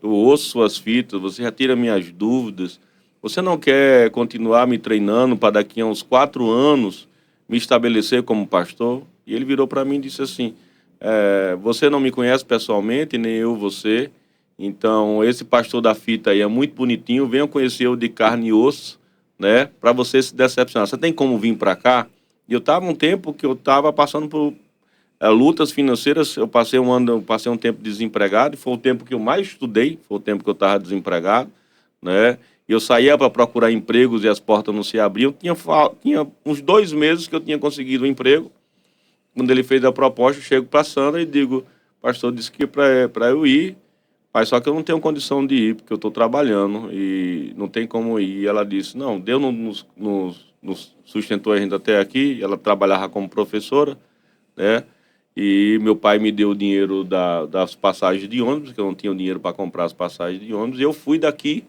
eu ouço suas fitas, você já tira minhas dúvidas. Você não quer continuar me treinando para daqui a uns 4 anos me estabelecer como pastor? E ele virou para mim e disse assim, você não me conhece pessoalmente, nem eu você. Então, esse pastor da fita aí é muito bonitinho, venha conhecer o de carne e osso, né? Para você se decepcionar. Você tem como vir para cá? E eu estava um tempo que eu estava passando por lutas financeiras. Eu passei um tempo desempregado, e foi o tempo que eu mais estudei, foi o tempo que eu estava desempregado, né? Eu saía para procurar empregos e as portas não se abriam. Tinha uns 2 meses que eu tinha conseguido um emprego. Quando ele fez a proposta, eu chego para a Sandra e digo, o pastor disse que para eu ir, mas só que eu não tenho condição de ir, porque eu estou trabalhando e não tem como ir. E ela disse, não, Deus nos sustentou a gente até aqui. Ela trabalhava como professora, né? E meu pai me deu o dinheiro das passagens de ônibus, que eu não tinha dinheiro para comprar as passagens de ônibus. E eu fui daqui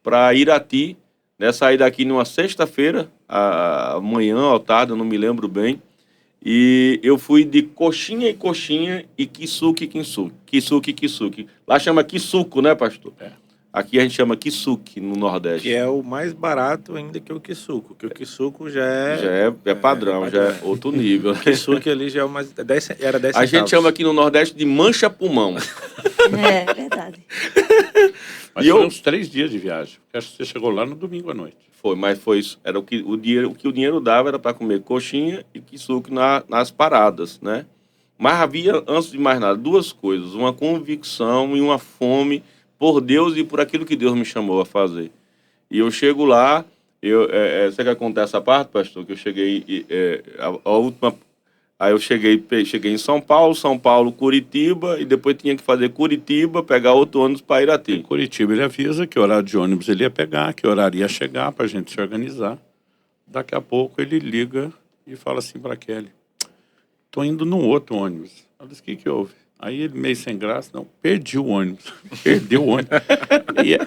para Irati, né? Saí daqui numa sexta-feira, amanhã ou tarde, eu não me lembro bem. E eu fui de coxinha e coxinha e kisuke. Lá chama kisuko, né, pastor? Aqui a gente chama kisuke no Nordeste. Que é o mais barato ainda que o kisuko. Que o kisuko já é padrão, já é outro nível. O kisuke ali já é o mais... era 10 centavos. A gente chama aqui no Nordeste de mancha-pulmão. É verdade. Mas foi uns 3 dias de viagem. Acho que você chegou lá no domingo à noite. Mas foi isso. Era o que o dinheiro dava era para comer coxinha e kisuke nas paradas, né? Mas havia, antes de mais nada, 2 coisas. Uma convicção e uma fome por Deus e por aquilo que Deus me chamou a fazer. E eu chego lá, você quer contar essa parte, pastor? Que eu cheguei, a última... Aí eu cheguei em São Paulo, Curitiba, e depois tinha que fazer Curitiba, pegar outro ônibus para Irati. Em Curitiba ele avisa que horário de ônibus ele ia pegar, que horário ia chegar para a gente se organizar. Daqui a pouco ele liga e fala assim para Kelly, tô indo num outro ônibus. Ela disse, o que houve? Aí ele meio sem graça, não, perdi o ônibus. Perdeu o ônibus.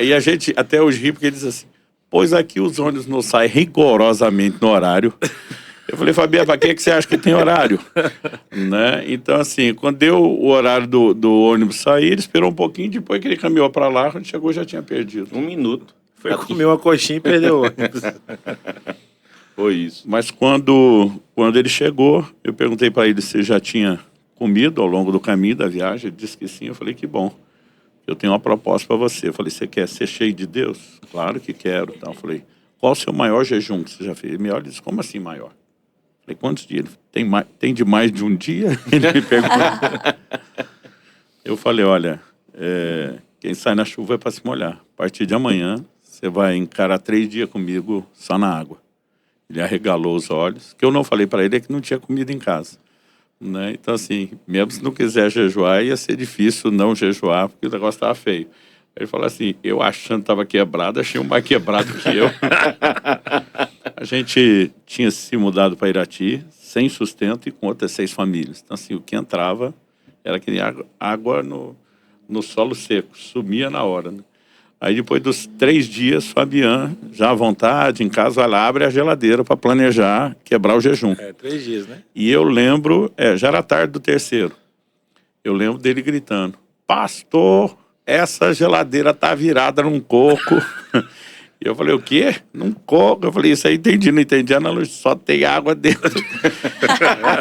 e a gente até hoje ri porque ele diz assim, pois aqui os ônibus não saem rigorosamente no horário. Eu falei, Fabiana, para que você acha que tem horário? Né? Então, assim, quando deu o horário do ônibus sair, ele esperou um pouquinho, depois que ele caminhou para lá, quando chegou já tinha perdido. 1 minuto. Foi comer uma coxinha e perdeu o ônibus. Foi isso. Mas quando ele chegou, eu perguntei para ele se já tinha comido ao longo do caminho da viagem. Ele disse que sim. Eu falei, que bom. Eu tenho uma proposta para você. Eu falei, você quer ser cheio de Deus? Claro que quero. Então, eu falei, qual o seu maior jejum que você já fez? Ele me olha e disse, como assim maior? Falei, quantos dias? Tem de mais de um dia? Ele me perguntou. Eu falei, olha, quem sai na chuva é para se molhar. A partir de amanhã, você vai encarar 3 dias comigo só na água. Ele arregalou os olhos. O que eu não falei para ele é que não tinha comida em casa. Né? Então, assim, mesmo se não quiser jejuar, ia ser difícil não jejuar, porque o negócio estava feio. Ele falou assim, eu achando que estava quebrado, achei um mais quebrado que eu. A gente tinha se mudado para Irati, sem sustento e com outras 6 famílias. Então, assim, o que entrava era que água no solo seco, sumia na hora. Né? Aí, depois dos 3 dias, Fabiano, já à vontade, em casa, vai lá, abre a geladeira para planejar quebrar o jejum. 3 dias, né? E eu lembro, já era tarde do 3º, eu lembro dele gritando, pastor, essa geladeira tá virada num coco. E eu falei, o quê? Num coco? Eu falei, isso aí entendi, não entendi, Ana, só tem água dentro.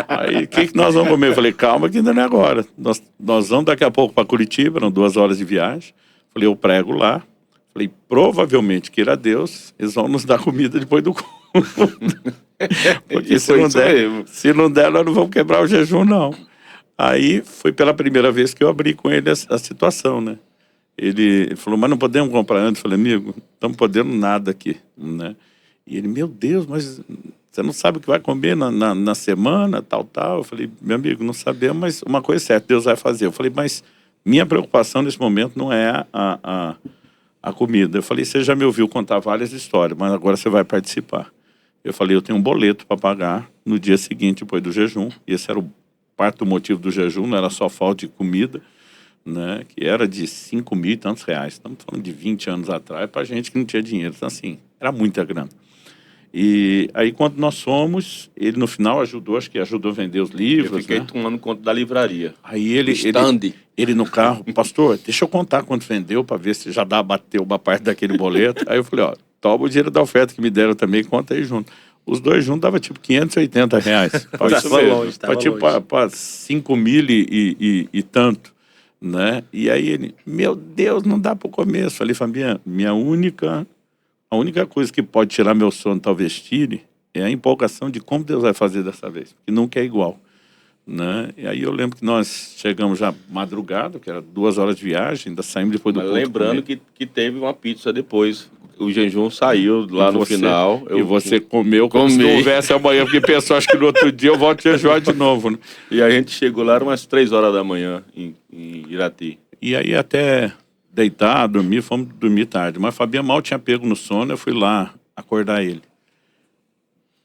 Aí, o que nós vamos comer? Eu falei, calma que ainda não é agora. Nós vamos daqui a pouco para Curitiba, eram 2 horas de viagem. Falei, eu prego lá. Falei, provavelmente, queira Deus, eles vão nos dar comida depois do culto. Porque se não der, nós não vamos quebrar o jejum, não. Aí, foi pela primeira vez que eu abri com ele a situação, né? Ele falou, mas não podemos comprar antes. Eu falei, amigo, não estamos podendo nada aqui, né? E ele, meu Deus, mas você não sabe o que vai comer na semana, tal. Eu falei, meu amigo, não sabemos, mas uma coisa é certa, Deus vai fazer. Eu falei, mas minha preocupação nesse momento não é a comida. Eu falei, você já me ouviu contar várias histórias, mas agora você vai participar. Eu falei, eu tenho um boleto para pagar no dia seguinte, depois do jejum. E esse era parte do motivo do jejum, não era só falta de comida, né, que era de 5.000 e tantos reais. Estamos falando de 20 anos atrás, para gente que não tinha dinheiro. Então, assim, era muita grana. E aí, quando nós fomos, ele no final ajudou, acho que ajudou a vender os Eu livros, fiquei né? tomando conta da livraria. Aí ele no carro, pastor, deixa eu contar quanto vendeu para ver se já bateu uma parte daquele boleto. Aí eu falei, ó, toma o dinheiro da oferta que me deram também, conta aí junto. Os dois juntos dava tipo R$580. Tava longe, tava tipo longe. para 5 mil e tanto, né? E aí ele, meu Deus, não dá para o começo. Falei, Fabiano, a única coisa que pode tirar meu sono, talvez tire, é a empolgação de como Deus vai fazer dessa vez, que nunca é igual, né? E aí eu lembro que nós chegamos já madrugada, que era 2 horas de viagem, ainda saímos depois do Mas culto. lembrando que teve uma pizza depois. O jejum saiu lá no final. E você comeu como se não houvesse amanhã, porque pensou, acho que no outro dia eu volto a jejuar de novo, né? E a gente chegou lá umas 3 horas da manhã em Irati. E aí até deitar, dormir, fomos dormir tarde. Mas Fabiano mal tinha pego no sono, eu fui lá acordar ele.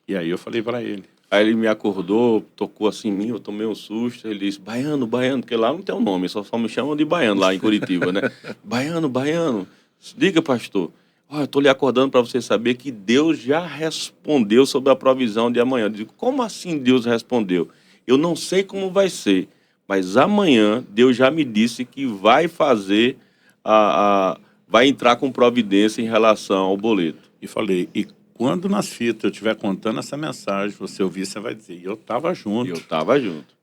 E aí eu falei para ele. Aí ele me acordou, tocou assim em mim, eu tomei um susto. Ele disse, baiano, porque lá não tem um nome, só me chamam de baiano lá em Curitiba, né? Baiano. Diga, pastor, eu estou lhe acordando para você saber que Deus já respondeu sobre a provisão de amanhã. Eu digo, como assim Deus respondeu? Eu não sei como vai ser, mas amanhã Deus já me disse que vai fazer, vai entrar com providência em relação ao boleto. E falei, e quando nas fitas eu estiver contando essa mensagem, você ouvir, você vai dizer, eu estava junto.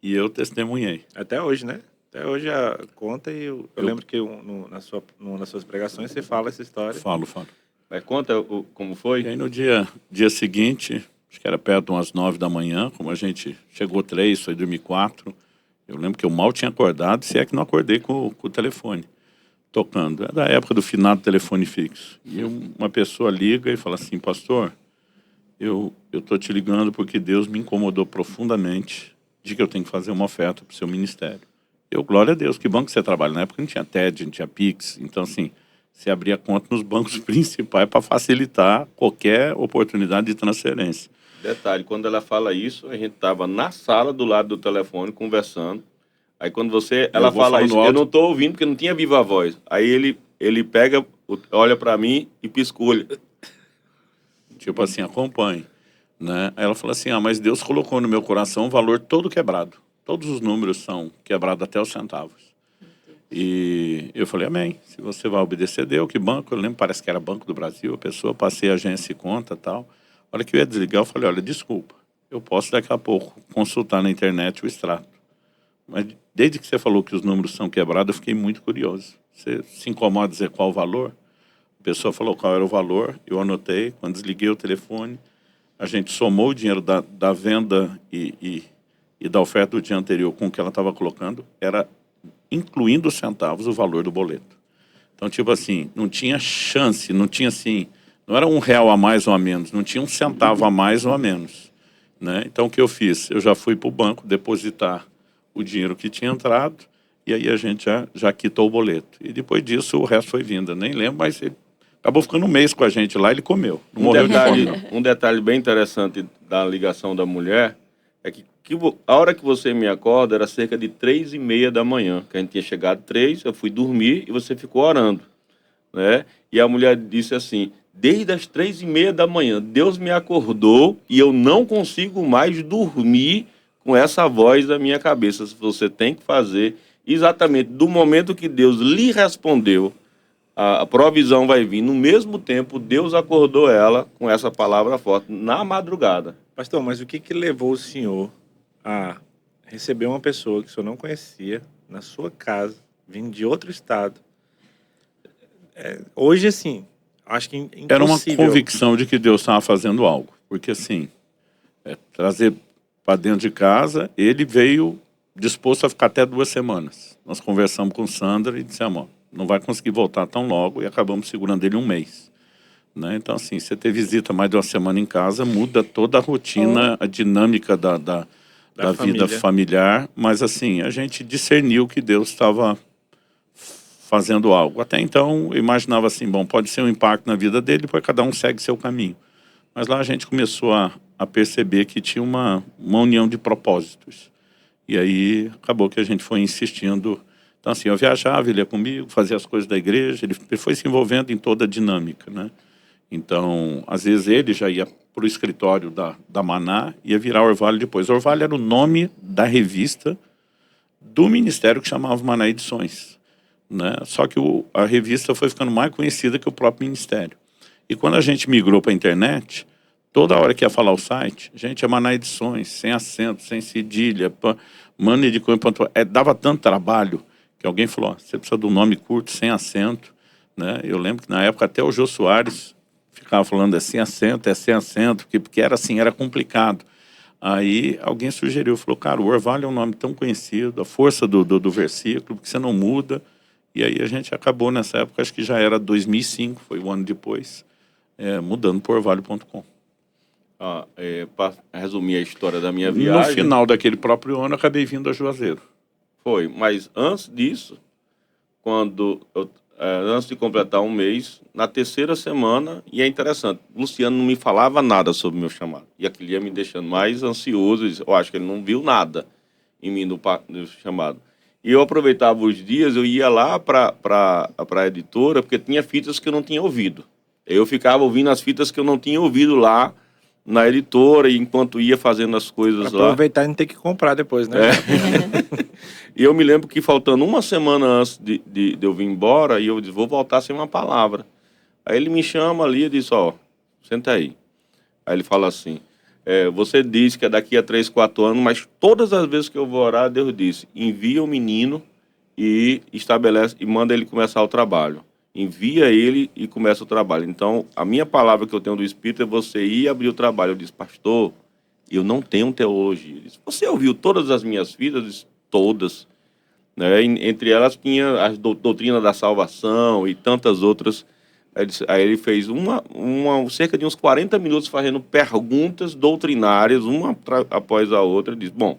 E eu testemunhei. Até hoje, né? Até hoje a conta e eu lembro que nas suas pregações você fala essa história. Falo. Mas conta como foi. E aí no dia seguinte, acho que era perto de umas 9 da manhã, como a gente chegou 3, foi dormir 4, eu lembro que eu mal tinha acordado, se é que não acordei com o telefone tocando. É da época do finado telefone fixo. E uma pessoa liga e fala assim, pastor, eu tô te ligando porque Deus me incomodou profundamente de que eu tenho que fazer uma oferta para o seu ministério. Eu, glória a Deus, que banco você trabalha? Na época não tinha TED, não tinha Pix, então assim, você abria conta nos bancos principais para facilitar qualquer oportunidade de transferência. Detalhe, quando ela fala isso, a gente estava na sala do lado do telefone conversando. Aí quando ela fala isso, eu não estou ouvindo porque não tinha viva voz. Aí ele pega, olha para mim e piscolha. Tipo assim, acompanhe, né? Aí ela falou assim, mas Deus colocou no meu coração um valor todo quebrado. Todos os números são quebrados até os centavos. E eu falei, amém. Se você vai obedecer, deu. Que banco? Eu lembro, parece que era Banco do Brasil. A pessoa, passei a agência e conta e tal. A hora que eu ia desligar, eu falei, olha, desculpa. Eu posso daqui a pouco consultar na internet o extrato. Mas desde que você falou que os números são quebrados, eu fiquei muito curioso. Você se incomoda dizer qual o valor? A pessoa falou qual era o valor, eu anotei. Quando desliguei o telefone, a gente somou o dinheiro da venda e da oferta do dia anterior com o que ela estava colocando, era, incluindo os centavos, o valor do boleto. Então, tipo assim, não tinha chance, não tinha assim, não era R$1 a mais ou a menos, não tinha um centavo a mais ou a menos, né? Então, o que eu fiz? Eu já fui para o banco depositar o dinheiro que tinha entrado, e aí a gente já quitou o boleto. E depois disso, o resto foi vindo. Eu nem lembro, mas ele acabou ficando um mês com a gente lá, ele comeu. Não morreu de fome, não. Um detalhe bem interessante da ligação da mulher é que a hora que você me acorda era cerca de 3h30 da manhã, que a gente tinha chegado 3, eu fui dormir e você ficou orando, né? E a mulher disse assim, desde as 3h30 da manhã, Deus me acordou e eu não consigo mais dormir com essa voz da minha cabeça. Você tem que fazer exatamente do momento que Deus lhe respondeu, a provisão vai vir. No mesmo tempo, Deus acordou ela com essa palavra forte, na madrugada. Pastor, mas o que levou o senhor a receber uma pessoa que o senhor não conhecia na sua casa, vindo de outro estado? Hoje, assim, acho que impossível. Era uma convicção de que Deus estava fazendo algo. Porque, assim, trazer para dentro de casa, ele veio disposto a ficar até 2 semanas. Nós conversamos com Sandra e dissemos, não vai conseguir voltar tão logo, e acabamos segurando ele 1 mês. Né? Então, assim, você ter visita mais de 1 semana em casa, muda toda a rotina, a dinâmica da vida familiar, mas, assim, a gente discerniu que Deus estava fazendo algo. Até então, eu imaginava assim, bom, pode ser um impacto na vida dele, depois cada um segue seu caminho. Mas lá a gente começou a perceber que tinha uma união de propósitos. E aí acabou que a gente foi insistindo. Então, assim, eu viajava, ele ia comigo, fazia as coisas da igreja, ele foi se envolvendo em toda a dinâmica, né? Então, às vezes ele já ia para o escritório da Maná, ia virar Orvalho depois. Orvalho era o nome da revista do ministério que chamava Maná Edições, né? Só que a revista foi ficando mais conhecida que o próprio ministério. E quando a gente migrou para a internet, toda hora que ia falar o site, gente, é Maná Edições, sem acento, sem cedilha, Mano de dava tanto trabalho que alguém falou, você precisa de um nome curto, sem acento, né? Eu lembro que na época até o Jô Soares ficava falando sem acento, porque era assim, era complicado. Aí alguém sugeriu, falou, cara, o Orvalho é um nome tão conhecido, a força do versículo, porque você não muda. E aí a gente acabou nessa época, acho que já era 2005, foi um ano depois, mudando para orvalho.com. Para resumir a história da minha viagem... No final daquele próprio ano, eu acabei vindo a Juazeiro. Foi, mas antes disso, antes de completar um mês, na terceira semana, e é interessante, o Luciano não me falava nada sobre o meu chamado. E aquilo ia me deixando mais ansioso, eu acho que ele não viu nada em mim no chamado. E eu aproveitava os dias, eu ia lá para a editora, porque tinha fitas que eu não tinha ouvido. Eu ficava ouvindo as fitas que eu não tinha ouvido lá na editora, e enquanto ia fazendo as coisas pra lá... aproveitar e não ter que comprar depois, né? E eu me lembro que faltando uma semana antes de eu vir embora, e eu disse, vou voltar sem uma palavra. Aí ele me chama ali e diz, senta aí. Aí ele fala assim, você disse que é daqui a 3, 4 anos, mas todas as vezes que eu vou orar, Deus disse, envia o menino e estabelece, e manda ele começar o trabalho. Envia ele e começa o trabalho. Então, a minha palavra que eu tenho do Espírito é você ir abrir o trabalho. Eu disse, pastor, eu não tenho teologia. Ele disse, você ouviu todas as minhas vidas? Eu disse, todas. Né? Entre elas tinha a doutrina da salvação e tantas outras. Aí ele fez cerca de uns 40 minutos fazendo perguntas doutrinárias, uma após a outra. Ele disse, bom,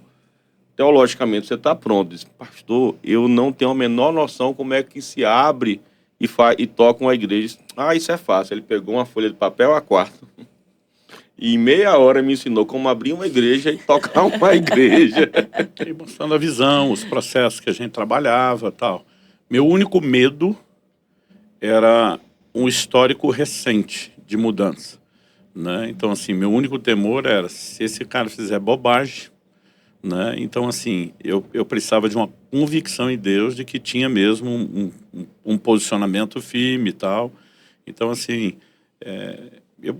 teologicamente você está pronto. Ele disse, pastor, eu não tenho a menor noção como é que se abre e toca uma igreja. Isso é fácil. Ele pegou uma folha de papel A4 e em meia hora me ensinou como abrir uma igreja e tocar uma igreja. E mostrando a visão, os processos que a gente trabalhava e tal. Meu único medo era um histórico recente de mudança, né? Então, assim, meu único temor era se esse cara fizer bobagem, né? Então, assim, eu precisava de uma convicção em Deus de que tinha mesmo um posicionamento firme e tal. Então, assim,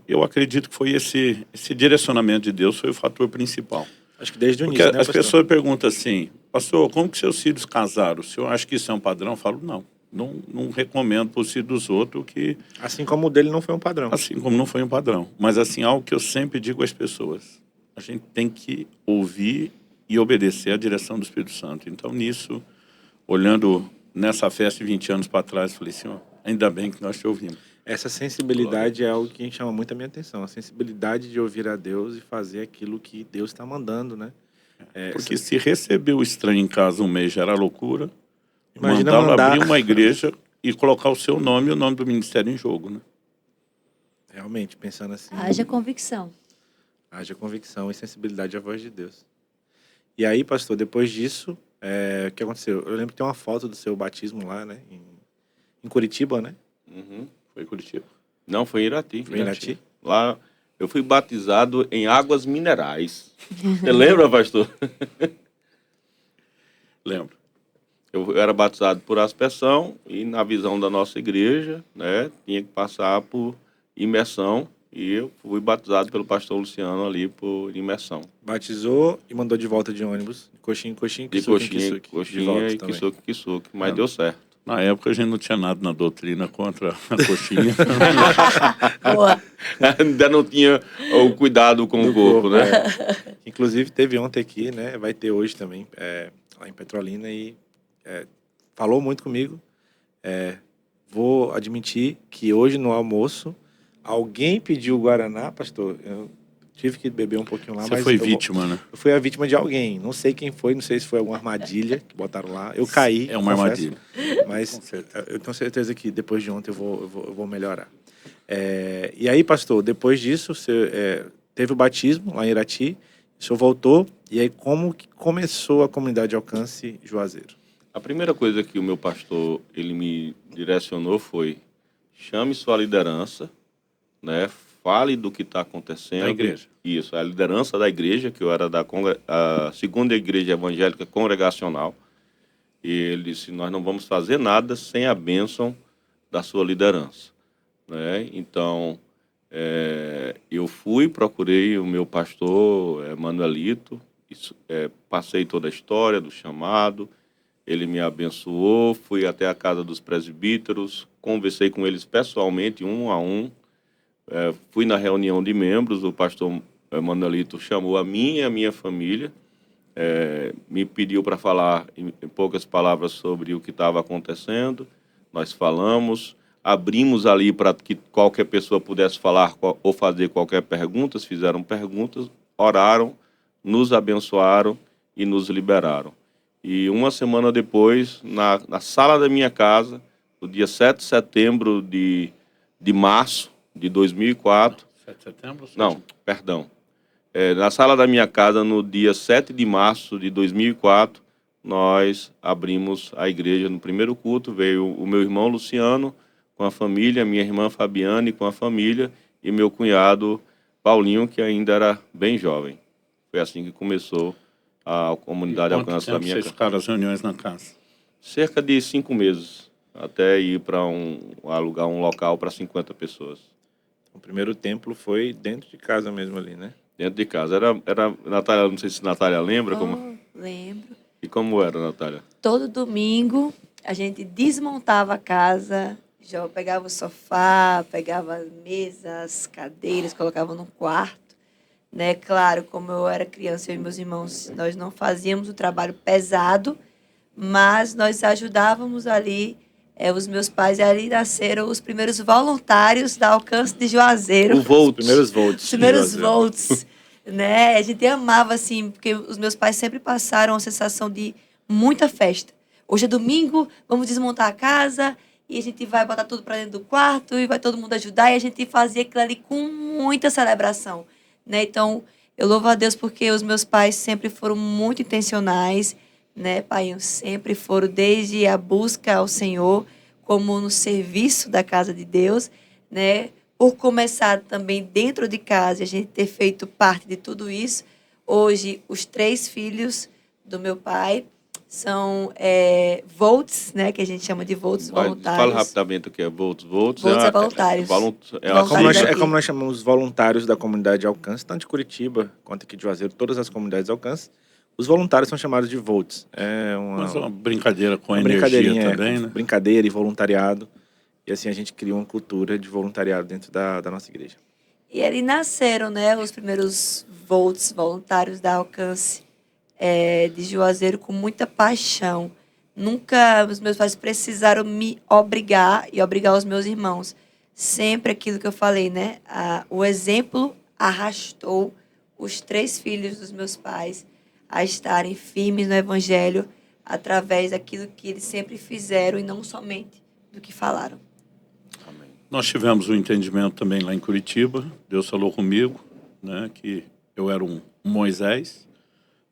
eu acredito que foi esse direcionamento de Deus foi o fator principal. Acho que desde o Porque início, né, as pastor? pessoas perguntam assim, pastor, como que seus filhos casaram? O senhor acha que isso é um padrão? Eu falo, não recomendo para os filhos dos outros que... Assim como o dele não foi um padrão. Assim como não foi um padrão. Mas, assim, algo que eu sempre digo às pessoas, a gente tem que ouvir e obedecer à direção do Espírito Santo. Então, nisso, olhando nessa festa de 20 anos para trás, falei, Senhor, ainda bem que nós te ouvimos. Essa sensibilidade é algo que chama muito a minha atenção. A sensibilidade de ouvir a Deus e fazer aquilo que Deus está mandando, né? Porque se receber o estranho em casa um mês já era loucura, Imagina mandá-lo abrir uma igreja e colocar o seu nome e o nome do ministério em jogo, né? Realmente, pensando assim... Haja convicção. Haja convicção e sensibilidade à voz de Deus. E aí, pastor, depois disso, o que aconteceu? Eu lembro que tem uma foto do seu batismo lá, né? Em Curitiba, né? Uhum. Foi em Curitiba. Não, foi em Irati. Foi em Irati? Lá eu fui batizado em águas minerais. Você lembra, pastor? Lembro. Eu era batizado por aspersão e na visão da nossa igreja, né, tinha que passar por imersão e eu fui batizado pelo pastor Luciano ali por imersão. Batizou e mandou de volta de ônibus. Coxinha, De kisuke, coxinha e kisuke, mas deu certo. Na época a gente não tinha nada na doutrina contra a coxinha. Boa. Ainda não tinha o cuidado com o corpo, né? Inclusive teve ontem aqui, né? Vai ter hoje também, lá em Petrolina e falou muito comigo. Vou admitir que hoje no almoço alguém pediu Guaraná, pastor. Eu tive que beber um pouquinho lá. Você foi vítima, né? Eu fui a vítima de alguém. Não sei quem foi, não sei se foi alguma armadilha que botaram lá. Eu caí. É uma armadilha. Mas eu tenho certeza que depois de ontem eu vou melhorar. E aí, pastor, depois disso, você teve o batismo lá em Irati, o senhor voltou, e aí como que começou a comunidade de Alcance Juazeiro? A primeira coisa que o meu pastor ele me direcionou foi: chame sua liderança, né? fale do que está acontecendo. Da igreja. Isso, a liderança da igreja, que eu era a segunda igreja evangélica congregacional. E ele disse, nós não vamos fazer nada sem a bênção da sua liderança. Né? Então, eu procurei o meu pastor, Manuelito, passei toda a história do chamado, ele me abençoou, fui até a casa dos presbíteros, conversei com eles pessoalmente, um a um, fui na reunião de membros, o pastor Manuelito chamou a mim e a minha família, me pediu para falar em poucas palavras sobre o que estava acontecendo, nós falamos, abrimos ali para que qualquer pessoa pudesse falar ou fazer qualquer pergunta, fizeram perguntas, oraram, nos abençoaram e nos liberaram. E uma semana depois, na sala da minha casa, no dia 7 de setembro de março de 2004... 7 de setembro? Não, perdão. Na sala da minha casa, no dia 7 de março de 2004, nós abrimos a igreja no primeiro culto. Veio o meu irmão Luciano com a família, minha irmã Fabiane com a família e meu cunhado Paulinho, que ainda era bem jovem. Foi assim que começou a comunidade Alcance da minha casa. Vocês ficaram as reuniões na casa? Cerca de 5 meses, até ir para alugar um local para 50 pessoas. O primeiro templo foi dentro de casa mesmo ali, né? Dentro de casa. Era Natália, não sei se Natália lembra. Lembro. E como era, Natália? Todo domingo a gente desmontava a casa, já pegava o sofá, pegava as mesas, cadeiras, colocava no quarto. Né? Claro, como eu era criança, eu e meus irmãos, nós não fazíamos o trabalho pesado, mas nós ajudávamos ali. Os meus pais ali nasceram os primeiros voluntários da Alcance de Juazeiro. Os primeiros volts. Os primeiros volts. Né? A gente amava, assim, porque os meus pais sempre passaram a sensação de muita festa. Hoje é domingo, vamos desmontar a casa e a gente vai botar tudo para dentro do quarto e vai todo mundo ajudar. E a gente fazia aquilo ali com muita celebração. Né? Então, eu louvo a Deus porque os meus pais sempre foram muito intencionais, né, pai? Sempre foram desde a busca ao Senhor, como no serviço da casa de Deus, né? Por começar também dentro de casa, a gente ter feito parte de tudo isso. Hoje, os 3 filhos do meu pai são volts, né? Que a gente chama de volts voluntários. Fala rapidamente o que é volts. Volts é voluntários. Como nós chamamos voluntários da comunidade Alcance, tanto de Curitiba quanto aqui de Juazeiro, todas as comunidades Alcance. Os voluntários são chamados de volts. Mas uma brincadeira com a energia também, né? Brincadeira e voluntariado. E assim a gente cria uma cultura de voluntariado dentro da nossa igreja. E ali nasceram, né, os primeiros volts voluntários da Alcance de Juazeiro com muita paixão. Nunca os meus pais precisaram me obrigar e obrigar os meus irmãos. Sempre aquilo que eu falei, né? O exemplo arrastou os 3 filhos dos meus pais a estarem firmes no Evangelho através daquilo que eles sempre fizeram e não somente do que falaram. Amém. Nós tivemos um entendimento também lá em Curitiba. Deus falou comigo, né, que eu era um Moisés,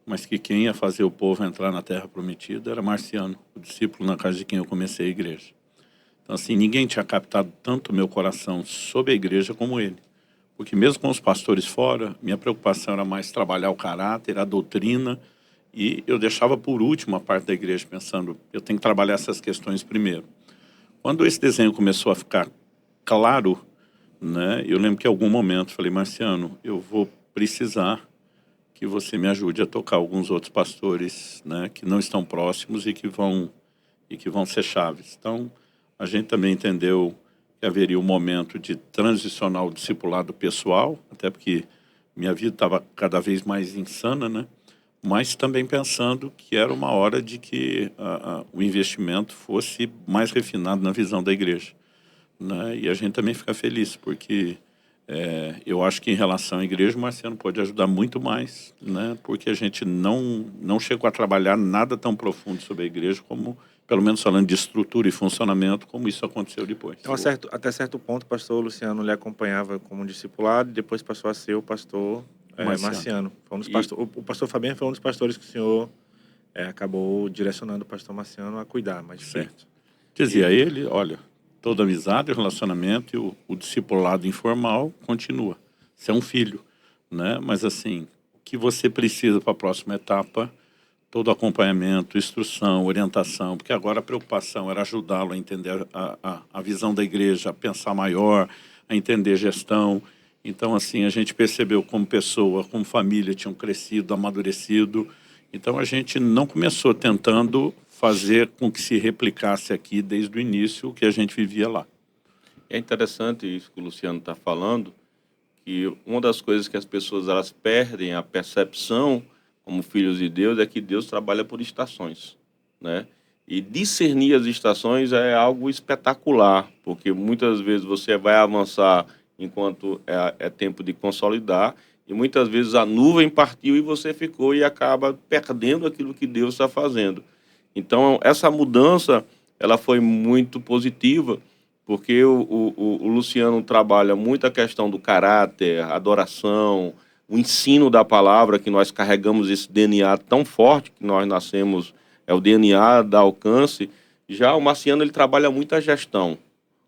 mas que quem ia fazer o povo entrar na Terra Prometida era Marciano, o discípulo na casa de quem eu comecei a igreja. Então, assim, ninguém tinha captado tanto o meu coração sobre a igreja como ele. Porque mesmo com os pastores fora, minha preocupação era mais trabalhar o caráter, a doutrina, e eu deixava por último a parte da igreja, pensando, eu tenho que trabalhar essas questões primeiro. Quando esse desenho começou a ficar claro, né, eu lembro que em algum momento falei, Marciano, eu vou precisar que você me ajude a tocar alguns outros pastores, né, que não estão próximos e que vão ser chaves. Então, a gente também entendeu que haveria um momento de transicionar o discipulado pessoal, até porque minha vida estava cada vez mais insana, né? Mas também pensando que era uma hora de que o investimento fosse mais refinado na visão da igreja, né? E a gente também fica feliz, porque eu acho que em relação à igreja, o Marciano pode ajudar muito mais, né? Porque a gente não chegou a trabalhar nada tão profundo sobre a igreja como... pelo menos falando de estrutura e funcionamento, como isso aconteceu depois. Então, até certo ponto, o pastor Luciano lhe acompanhava como discipulado, e depois passou a ser o pastor Marciano. Foi um dos o pastor Fabiano foi um dos pastores que o senhor acabou direcionando o pastor Marciano a cuidar mais de perto. Dizia ele, olha, Toda amizade, relacionamento e o discipulado informal continua. Você é um filho, né? Mas assim, o que você precisa para a próxima etapa, todo acompanhamento, instrução, orientação, porque agora a preocupação era ajudá-lo a entender a visão da igreja, a pensar maior, a entender gestão. Então, assim, a gente percebeu como pessoa, como família, tinham crescido, amadurecido. Então, a gente não começou tentando fazer com que se replicasse aqui desde o início o que a gente vivia lá. É interessante isso que o Luciano está falando, que uma das coisas que as pessoas elas perdem a percepção como filhos de Deus é que Deus trabalha por estações, né? E discernir as estações é algo espetacular, porque muitas vezes você vai avançar enquanto é tempo de consolidar, e muitas vezes a nuvem partiu e você ficou e acaba perdendo aquilo que Deus está fazendo. Então, essa mudança ela foi muito positiva, porque o Luciano trabalha muito a questão do caráter, a adoração, o ensino da palavra, que nós carregamos esse DNA tão forte, que nós nascemos, é o DNA da Alcance. Já o Marciano ele trabalha muito a gestão,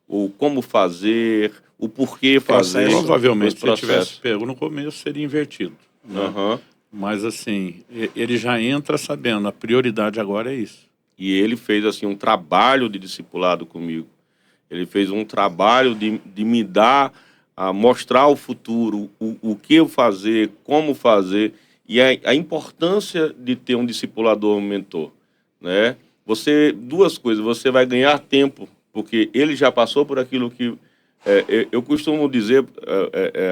o como fazer, o porquê fazer. Provavelmente, se eu tivesse pego no começo, seria invertido. Né? Uhum. Mas, assim, ele já entra sabendo, a prioridade agora é isso. E ele fez, assim, um trabalho de discipulado comigo. Ele fez um trabalho de me dar, a mostrar o futuro, o que eu fazer, como fazer, e a importância de ter um discipulador, um mentor. Né? Duas coisas, você vai ganhar tempo, porque ele já passou por aquilo que... eu costumo dizer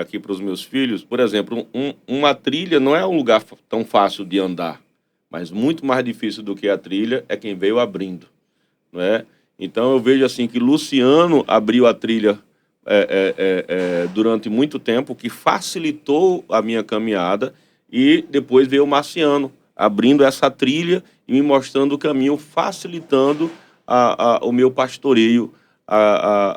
aqui para os meus filhos, por exemplo, uma trilha não é um lugar tão fácil de andar, mas muito mais difícil do que a trilha é quem veio abrindo, não é? Então eu vejo assim que Luciano abriu a trilha durante muito tempo, que facilitou a minha caminhada, e depois veio o Marciano abrindo essa trilha e me mostrando o caminho, facilitando o meu pastoreio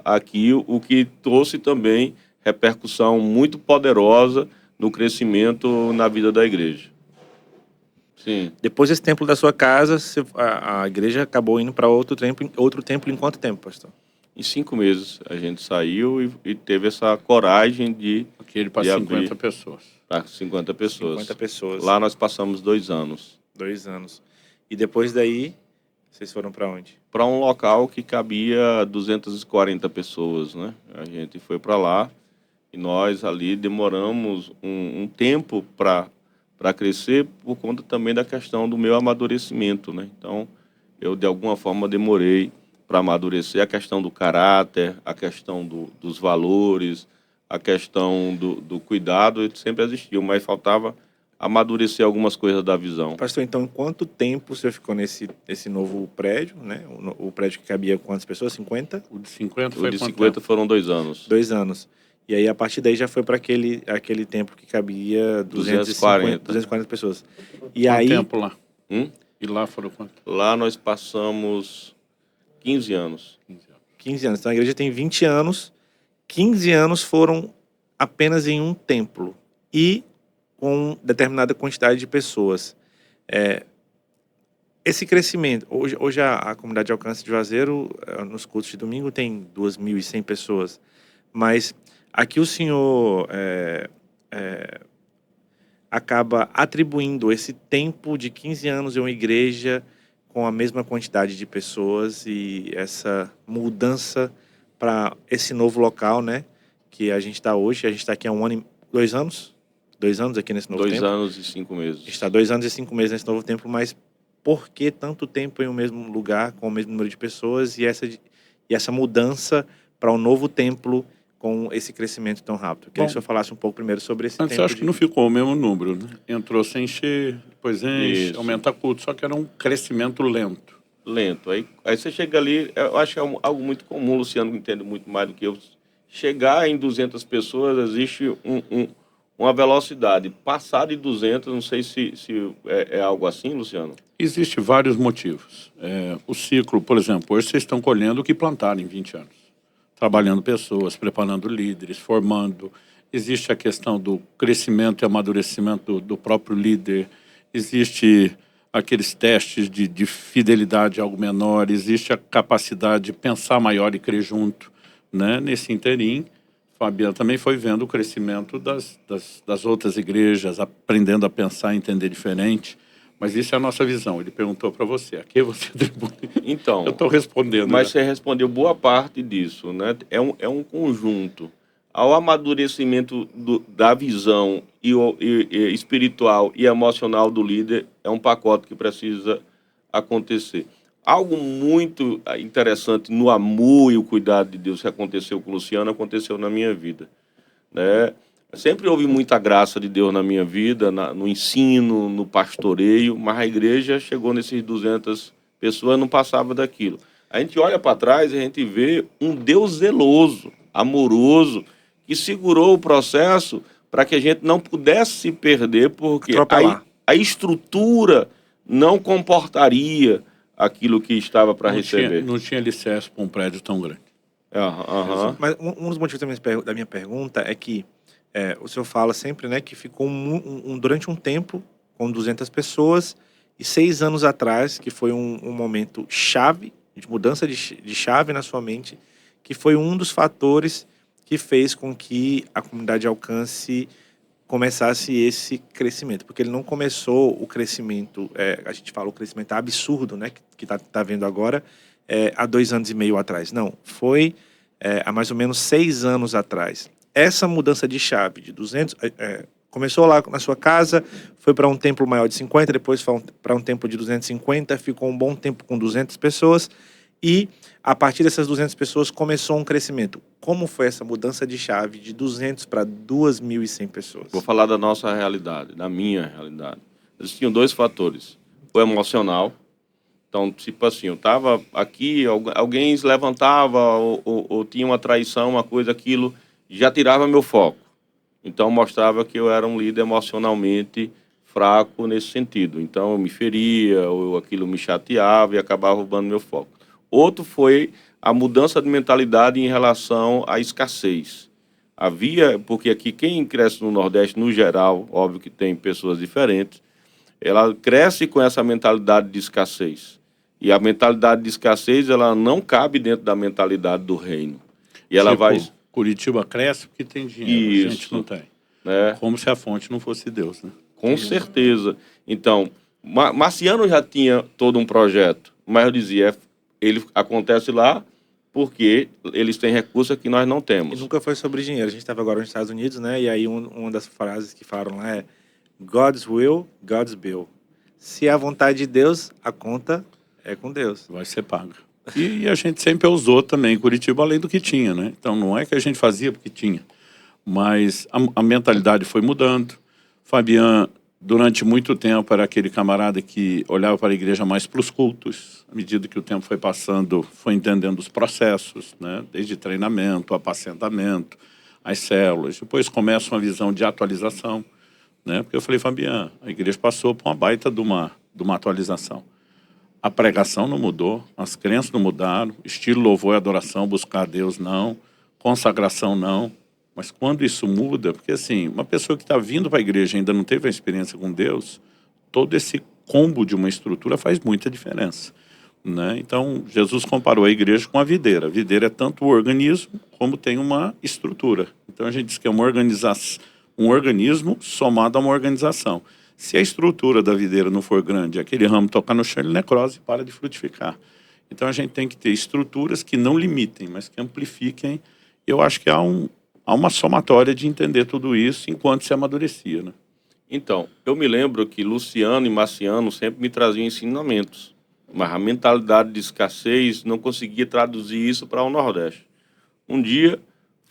aqui, o que trouxe também repercussão muito poderosa no crescimento na vida da igreja. Sim. Depois desse templo da sua casa, a igreja acabou indo para outro templo em quanto tempo, pastor? Em 5 meses a gente saiu e teve essa coragem de Aquele para 50 pessoas. Para 50 pessoas. 50 pessoas. Lá nós passamos 2 anos. 2 anos. E depois daí, vocês foram para onde? Para um local que cabia 240 pessoas, né? A gente foi para lá e nós ali demoramos um tempo para crescer por conta também da questão do meu amadurecimento, né? Então, eu de alguma forma demorei para amadurecer a questão do caráter, a questão dos valores, a questão do cuidado, sempre existiu, mas faltava amadurecer algumas coisas da visão. Pastor, então, quanto tempo você ficou nesse novo prédio, né? O prédio que cabia quantas pessoas? 50? O de 50 foi O de quanto 50 tempo? foram 2 anos. 2 anos. E aí, a partir daí, já foi para aquele templo que cabia 240 pessoas. E Quanto aí... tempo lá? E lá foram quanto? Lá nós passamos 15 anos. 15 anos. Então, a igreja tem 20 anos. 15 anos foram apenas em um templo. E com determinada quantidade de pessoas. Esse crescimento... Hoje a comunidade de Alcance de Juazeiro, nos cultos de domingo, tem 2.100 pessoas. Mas aqui o senhor acaba atribuindo esse tempo de 15 anos em uma igreja com a mesma quantidade de pessoas e essa mudança para esse novo local, né? Que a gente está hoje. A gente está aqui há 2 anos? 2 anos aqui nesse novo templo? 2 anos e 5 meses. A gente está 2 anos e 5 meses nesse novo templo, mas por que tanto tempo em um mesmo lugar, com o mesmo número de pessoas e essa mudança para um novo templo com esse crescimento tão rápido? Queria que o senhor falasse um pouco primeiro sobre esse Antes tempo. acho que não ficou o mesmo número, né? Entrou sem encher, depois enche, Isso. aumenta culto, só que era um crescimento lento. Lento. Aí você chega ali, eu acho que é algo muito comum, o Luciano entende muito mais do que eu. Chegar em 200 pessoas, existe uma velocidade. Passar de 200, não sei se é algo assim, Luciano? Existem vários motivos. O ciclo, por exemplo, hoje vocês estão colhendo o que plantaram em 20 anos. Trabalhando pessoas, preparando líderes, formando. Existe a questão do crescimento e amadurecimento do próprio líder. Existe aqueles testes de fidelidade algo menor, existe a capacidade de pensar maior e crer junto, né? Nesse interim, Fabiano também foi vendo o crescimento das outras igrejas, aprendendo a pensar e entender diferente. Mas isso é a nossa visão. Ele perguntou para você, a que você atribui? Então, eu estou respondendo. mas né? você respondeu boa parte disso, né? É um conjunto. Ao amadurecimento da visão e espiritual e emocional do líder, é um pacote que precisa acontecer. Algo muito interessante no amor e o cuidado de Deus que aconteceu com o Luciano, aconteceu na minha vida, né? Sempre houve muita graça de Deus na minha vida, no ensino, no pastoreio, mas a igreja chegou nesses 200 pessoas, não passava daquilo. A gente olha para trás e a gente vê um Deus zeloso, amoroso, que segurou o processo para que a gente não pudesse se perder, porque a estrutura não comportaria aquilo que estava para receber. Não tinha alicerce para um prédio tão grande. Mas um dos motivos da minha pergunta é que o senhor fala sempre, né, que ficou durante um tempo com 200 pessoas e 6 anos atrás, que foi um momento chave, de mudança de chave na sua mente, que foi um dos fatores que fez com que a comunidade Alcance começasse esse crescimento. Porque ele não começou o crescimento, a gente fala o crescimento absurdo, né, que tá vendo agora, há 2 anos e meio atrás. Não, foi há mais ou menos 6 anos atrás. Essa mudança de chave de 200... começou lá na sua casa, foi para um templo maior de 50, depois foi para um templo de 250, ficou um bom tempo com 200 pessoas e a partir dessas 200 pessoas começou um crescimento. Como foi essa mudança de chave de 200 para 2.100 pessoas? Vou falar da nossa realidade, da minha realidade. Existiam 2 fatores. O emocional. Então, tipo assim, eu estava aqui, alguém se levantava ou tinha uma traição, uma coisa, aquilo, já tirava meu foco. Então, mostrava que eu era um líder emocionalmente fraco nesse sentido. Então, eu me feria, ou aquilo me chateava e acabava roubando meu foco. Outro foi a mudança de mentalidade em relação à escassez. Porque aqui quem cresce no Nordeste, no geral, óbvio que tem pessoas diferentes, ela cresce com essa mentalidade de escassez. E a mentalidade de escassez, ela não cabe dentro da mentalidade do reino. E ela vai... Curitiba cresce porque tem dinheiro, a gente não tem. Né? Como se a fonte não fosse Deus, né? Com certeza. Então, Marciano já tinha todo um projeto, mas eu dizia, ele acontece lá porque eles têm recursos que nós não temos. E nunca foi sobre dinheiro. A gente estava agora nos Estados Unidos, né? E aí uma das frases que falaram lá é God's will, God's bill. Se é a vontade de Deus, a conta é com Deus. Vai ser paga. E a gente sempre usou também Curitiba além do que tinha, né? Então não é que a gente fazia porque tinha, mas a mentalidade foi mudando. Fabiano, durante muito tempo, era aquele camarada que olhava para a igreja mais para os cultos. À medida que o tempo foi passando, foi entendendo os processos, né? Desde treinamento, apacentamento, as células. Depois começa uma visão de atualização, né? Porque eu falei, Fabiano, a igreja passou por uma baita de uma atualização. A pregação não mudou, as crenças não mudaram, estilo louvor e adoração, buscar a Deus não, consagração não. Mas quando isso muda, porque assim, uma pessoa que está vindo para a igreja e ainda não teve a experiência com Deus, todo esse combo de uma estrutura faz muita diferença, né? Então, Jesus comparou a igreja com a videira. A videira é tanto o organismo como tem uma estrutura. Então, a gente diz que é um organismo somado a uma organização. Se a estrutura da videira não for grande, aquele ramo tocar no chão, ele necrose e para de frutificar. Então, a gente tem que ter estruturas que não limitem, mas que amplifiquem. Eu acho que há uma somatória de entender tudo isso enquanto se amadurecia, né? Então, eu me lembro que Luciano e Marciano sempre me traziam ensinamentos, mas a mentalidade de escassez não conseguia traduzir isso para o Nordeste. Um dia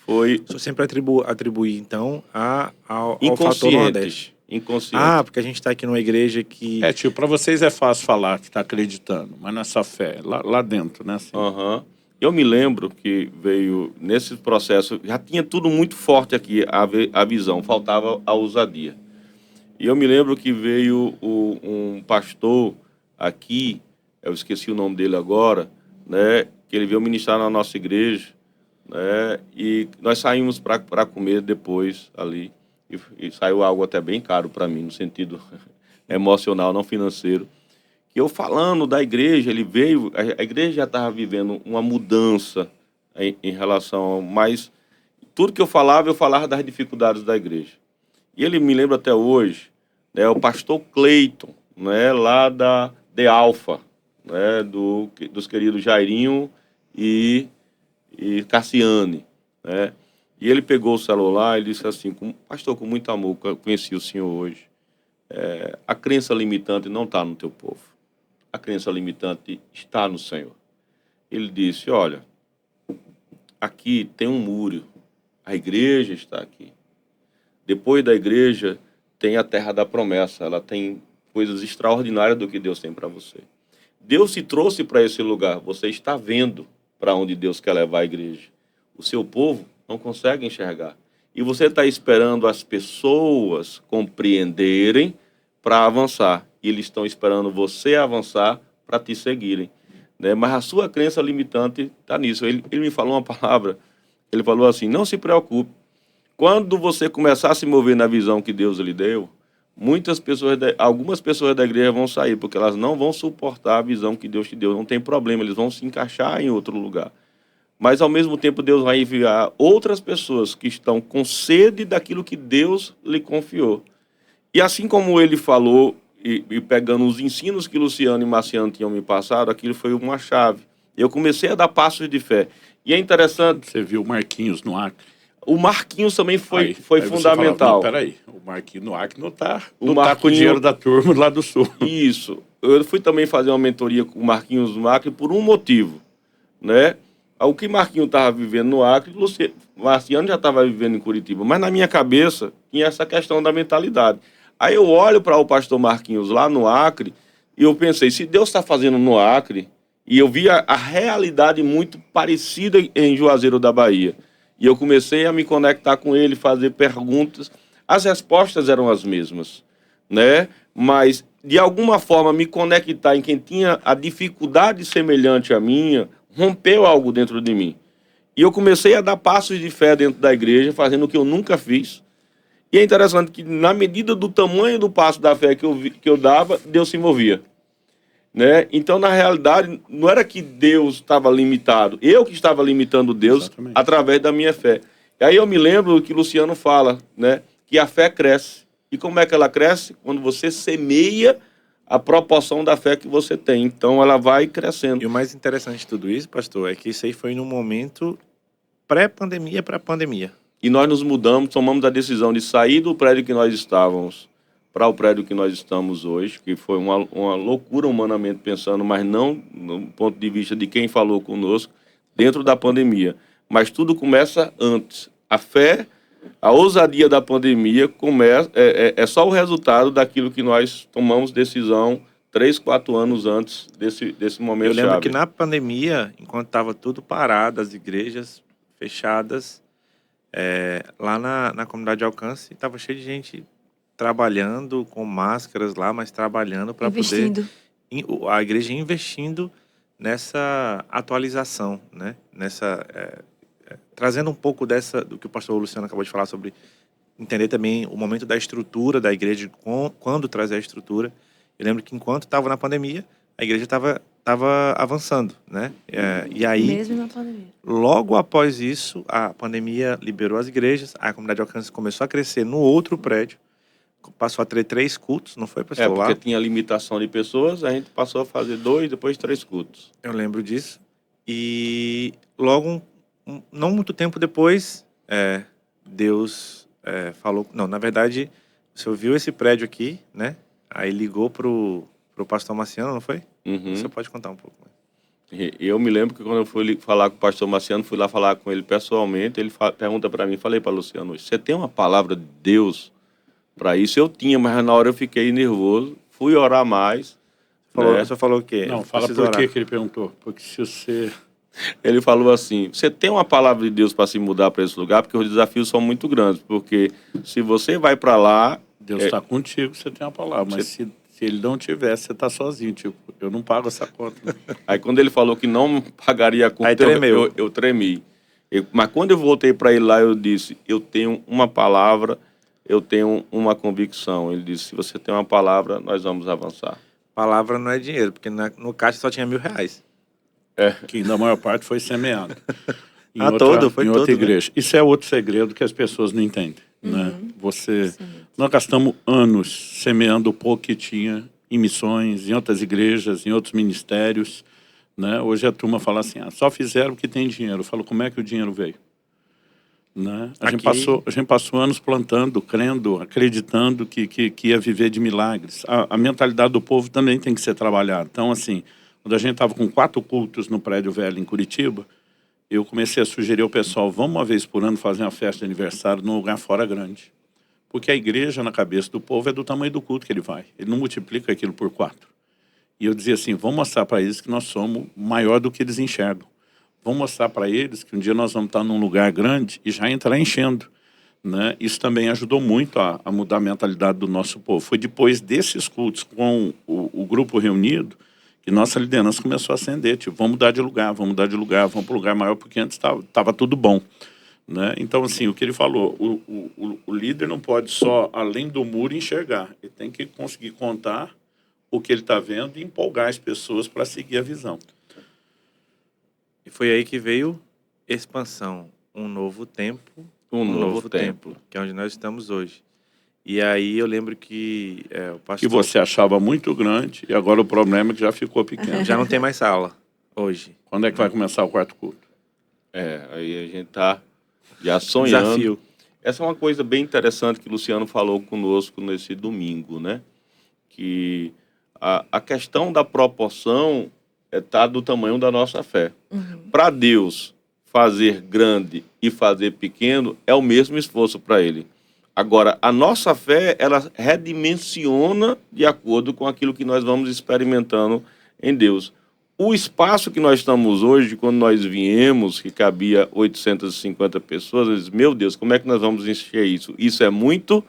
foi... Só sempre atribuir então, ao fator Nordeste. Inconsciente. Ah, porque a gente está aqui numa igreja que... para vocês é fácil falar que está acreditando, mas nessa fé, lá dentro, né? Assim. Eu me lembro que veio, nesse processo, já tinha tudo muito forte aqui, a visão, faltava a ousadia. E eu me lembro que veio um pastor aqui, eu esqueci o nome dele agora, né, que ele veio ministrar na nossa igreja, né, e nós saímos para comer depois ali, e saiu algo até bem caro para mim, no sentido emocional, não financeiro. que eu falando da igreja, ele veio, a igreja já estava vivendo uma mudança em relação, mas tudo que eu falava das dificuldades da igreja. E ele me lembra até hoje, né, o pastor Cleiton, né, lá da De Alfa, né, dos queridos Jairinho e Cassiane, né? E ele pegou o celular e disse assim, pastor, com muito amor, eu conheci o senhor hoje, a crença limitante não está no teu povo, a crença limitante está no Senhor. Ele disse, olha, aqui tem um muro, a igreja está aqui. Depois da igreja tem a terra da promessa, ela tem coisas extraordinárias do que Deus tem para você. Deus se trouxe para esse lugar, você está vendo para onde Deus quer levar a igreja. O seu povo não consegue enxergar. E você está esperando as pessoas compreenderem para avançar. E eles estão esperando você avançar para te seguirem, né? Mas a sua crença limitante está nisso. Ele me falou uma palavra, ele falou assim, não se preocupe. Quando você começar a se mover na visão que Deus lhe deu, algumas pessoas da igreja vão sair, porque elas não vão suportar a visão que Deus te deu. Não tem problema, eles vão se encaixar em outro lugar. Mas, ao mesmo tempo, Deus vai enviar outras pessoas que estão com sede daquilo que Deus lhe confiou. E assim como ele falou, e pegando os ensinos que Luciano e Marciano tinham me passado, aquilo foi uma chave. Eu comecei a dar passos de fé. E é interessante... Você viu o Marquinhos no Acre? O Marquinhos também foi aí fundamental. Peraí, o Marquinhos no Acre não tá Marquinhos... com o dinheiro da turma lá do Sul. Isso. Eu fui também fazer uma mentoria com o Marquinhos no Acre por um motivo, né? O que Marquinhos estava vivendo no Acre, Marciano já estava vivendo em Curitiba. Mas na minha cabeça tinha essa questão da mentalidade. Aí eu olho para o pastor Marquinhos lá no Acre e eu pensei, se Deus está fazendo no Acre, e eu vi a realidade muito parecida em Juazeiro da Bahia. E eu comecei a me conectar com ele, fazer perguntas. As respostas eram as mesmas, né? Mas, de alguma forma, me conectar em quem tinha a dificuldade semelhante à minha, rompeu algo dentro de mim. E eu comecei a dar passos de fé dentro da igreja, fazendo o que eu nunca fiz. E é interessante que, na medida do tamanho do passo da fé que eu dava, Deus se movia, né? Então, na realidade, não era que Deus estava limitado. Eu que estava limitando Deus. Exatamente. Através da minha fé. E aí eu me lembro que Luciano fala, né, que a fé cresce. E como é que ela cresce? Quando você semeia a proporção da fé que você tem. Então, ela vai crescendo. E o mais interessante de tudo isso, pastor, é que isso aí foi num momento pré-pandemia para pandemia. E nós nos mudamos, tomamos a decisão de sair do prédio que nós estávamos para o prédio que nós estamos hoje, que foi uma loucura humanamente pensando, mas não no ponto de vista de quem falou conosco, dentro da pandemia. Mas tudo começa antes. A fé, a ousadia da pandemia é só o resultado daquilo que nós tomamos decisão 3, 4 anos antes desse momento. Eu lembro chave. Que na pandemia, enquanto estava tudo parado, as igrejas fechadas, lá na comunidade de alcance, estava cheio de gente trabalhando com máscaras lá, mas trabalhando para poder... A igreja investindo nessa atualização, né? Trazendo um pouco do que o pastor Luciano acabou de falar sobre entender também o momento da estrutura da igreja, quando trazer a estrutura. Eu lembro que enquanto estava na pandemia, a igreja estava avançando, né? E aí, mesmo na pandemia. Logo após isso, a pandemia liberou as igrejas, a comunidade de alcance começou a crescer no outro prédio, passou a ter 3 cultos, não foi, pastor? Porque tinha limitação de pessoas, a gente passou a fazer 2, depois 3 cultos. Eu lembro disso. E logo, não muito tempo depois, Deus falou... Não, na verdade, você ouviu esse prédio aqui, né? Aí ligou pro pastor Marciano, não foi? Uhum. Você pode contar um pouco mais. Eu me lembro que quando eu fui falar com o pastor Marciano, fui lá falar com ele pessoalmente, ele pergunta para mim, falei para Luciano, você tem uma palavra de Deus para isso? Eu tinha, mas na hora eu fiquei nervoso, fui orar mais. Você falou o quê? Não, fala por que ele perguntou. Porque se você... Ele falou assim, você tem uma palavra de Deus para se mudar para esse lugar? Porque os desafios são muito grandes, porque se você vai para lá... Deus está contigo, você tem uma palavra, mas se ele não tivesse, você está sozinho, tipo, eu não pago essa conta. Aí quando ele falou que não pagaria a conta, eu tremi. Mas quando eu voltei para ele lá, eu disse, eu tenho uma palavra, eu tenho uma convicção. Ele disse, se você tem uma palavra, nós vamos avançar. palavra não é dinheiro, porque no caixa só tinha R$1.000. Que na maior parte foi semeado. Em Foi outra todo, né? igreja. Isso é outro segredo que as pessoas não entendem. Né? Nós gastamos anos semeando o pouco que tinha em missões, em outras igrejas, em outros ministérios. Né? Hoje a turma fala assim, só fizeram o que tem dinheiro. Eu falo, como é que o dinheiro veio? Né? A gente passou anos plantando, crendo, acreditando que ia viver de milagres. A mentalidade do povo também tem que ser trabalhada. Então, assim, quando a gente estava com 4 cultos no Prédio Velho em Curitiba, eu comecei a sugerir ao pessoal, vamos uma vez por ano fazer uma festa de aniversário num lugar fora grande. Porque a igreja, na cabeça do povo, é do tamanho do culto que ele vai. Ele não multiplica aquilo por 4. E eu dizia assim, vamos mostrar para eles que nós somos maior do que eles enxergam. Vamos mostrar para eles que um dia nós vamos estar num lugar grande e já entrar enchendo. Né? Isso também ajudou muito a mudar a mentalidade do nosso povo. Foi depois desses cultos com o grupo reunido que nossa liderança começou a acender. Tipo, vamos mudar de lugar, vamos para um lugar maior, porque antes estava tudo bom. Né? Então, assim, o que ele falou, o líder não pode só, além do muro, enxergar. Ele tem que conseguir contar o que ele está vendo e empolgar as pessoas para seguir a visão. E foi aí que veio expansão, um novo tempo, Um novo templo. que é onde nós estamos hoje. E aí eu lembro que o pastor... Que você achava muito grande e agora o problema é que já ficou pequeno. Já não tem mais sala hoje. Quando é que vai começar o quarto culto? Aí a gente tá já sonhando. Desafio. Essa é uma coisa bem interessante que o Luciano falou conosco nesse domingo, né? Que a questão da proporção está do tamanho da nossa fé. Para Deus fazer grande e fazer pequeno é o mesmo esforço para Ele. Agora, a nossa fé, ela redimensiona de acordo com aquilo que nós vamos experimentando em Deus. O espaço que nós estamos hoje, quando nós viemos, que cabia 850 pessoas, eu disse, meu Deus, como é que nós vamos encher isso? Isso é muito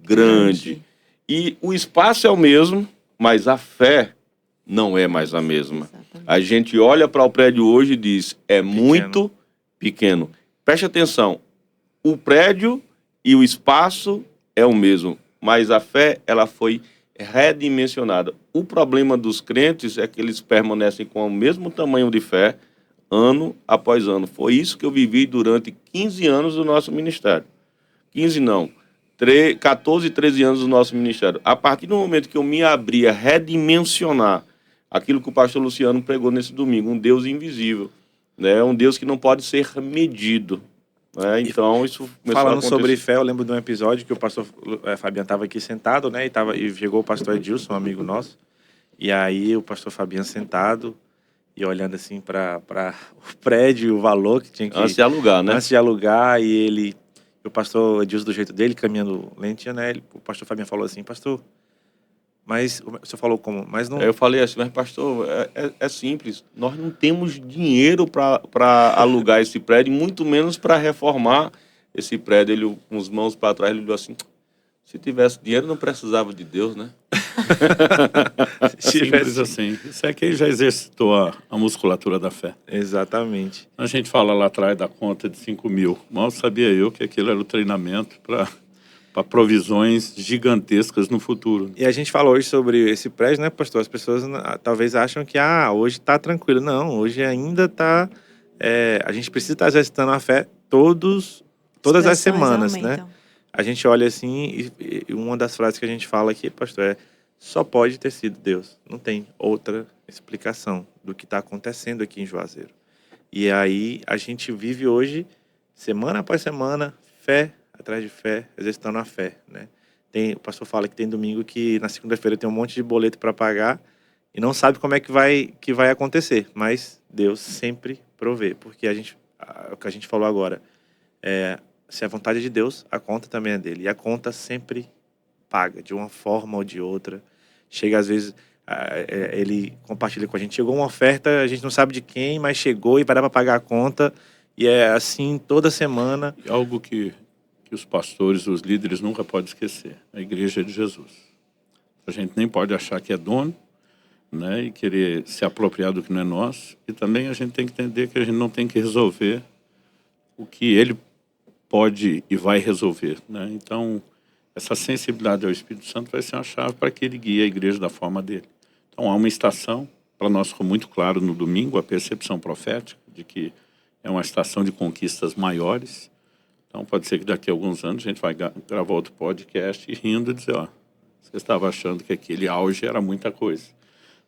grande. E o espaço é o mesmo, mas a fé não é mais a mesma. Exatamente. A gente olha para o prédio hoje e diz, muito pequeno. Preste atenção, o prédio e o espaço é o mesmo, mas a fé, ela foi redimensionada. O problema dos crentes é que eles permanecem com o mesmo tamanho de fé, ano após ano. Foi isso que eu vivi durante 15 anos do nosso ministério. 15 não, 14, 13 anos do nosso ministério. A partir do momento que eu me abri a redimensionar aquilo que o pastor Luciano pregou nesse domingo, um Deus invisível, né? Um Deus que não pode ser medido. Né? Então, isso começou Falando a acontecer. sobre fé, eu lembro de um episódio que o pastor Fabiano estava aqui sentado, né? E chegou o pastor Edilson, um amigo nosso. E aí o pastor Fabiano sentado e olhando assim para o prédio, o valor que tinha que... Antes de alugar, né? Antes de alugar, e o pastor Edilson, do jeito dele, caminhando lentinho, né? O pastor Fabiano falou assim, pastor, mas o senhor falou como? Mas não... Aí eu falei assim, mas pastor, é simples, nós não temos dinheiro para alugar esse prédio, muito menos para reformar esse prédio. Ele, com as mãos para trás, ele falou assim, se tivesse dinheiro não precisava de Deus, né? Simples assim. Isso é que ele já exercitou a musculatura da fé. Exatamente. A gente fala lá atrás da conta de 5 mil. Mal sabia eu que aquilo era o treinamento para provisões gigantescas no futuro. E a gente falou hoje sobre esse prédio, né, pastor? As pessoas talvez acham que hoje está tranquilo. Não, hoje ainda está... a gente precisa estar exercitando a fé todas as semanas, né? A gente olha assim e uma das frases que a gente fala aqui, pastor, só pode ter sido Deus. Não tem outra explicação do que está acontecendo aqui em Juazeiro. E aí a gente vive hoje, semana após semana, fé atrás de fé, exercitando a fé, né? O pastor fala que tem domingo que na segunda-feira tem um monte de boleto para pagar e não sabe como é que vai acontecer, mas Deus sempre provê, porque o que a gente falou agora, se a vontade é de Deus, a conta também é dele, e a conta sempre paga, de uma forma ou de outra. Chega às vezes, ele compartilha com a gente, chegou uma oferta, a gente não sabe de quem, mas chegou e vai dar para pagar a conta, e é assim toda semana. E algo que os pastores, os líderes nunca podem esquecer, a igreja é de Jesus. A gente nem pode achar que é dono, né, e querer se apropriar do que não é nosso, e também a gente tem que entender que a gente não tem que resolver o que ele pode e vai resolver, né? Então, essa sensibilidade ao Espírito Santo vai ser uma chave para que ele guie a igreja da forma dele. Então há uma estação, para nós ficou muito claro no domingo, a percepção profética de que é uma estação de conquistas maiores. Então pode ser que daqui a alguns anos a gente vai gravar outro podcast e rindo e dizer, ó, você estava achando que aquele auge era muita coisa,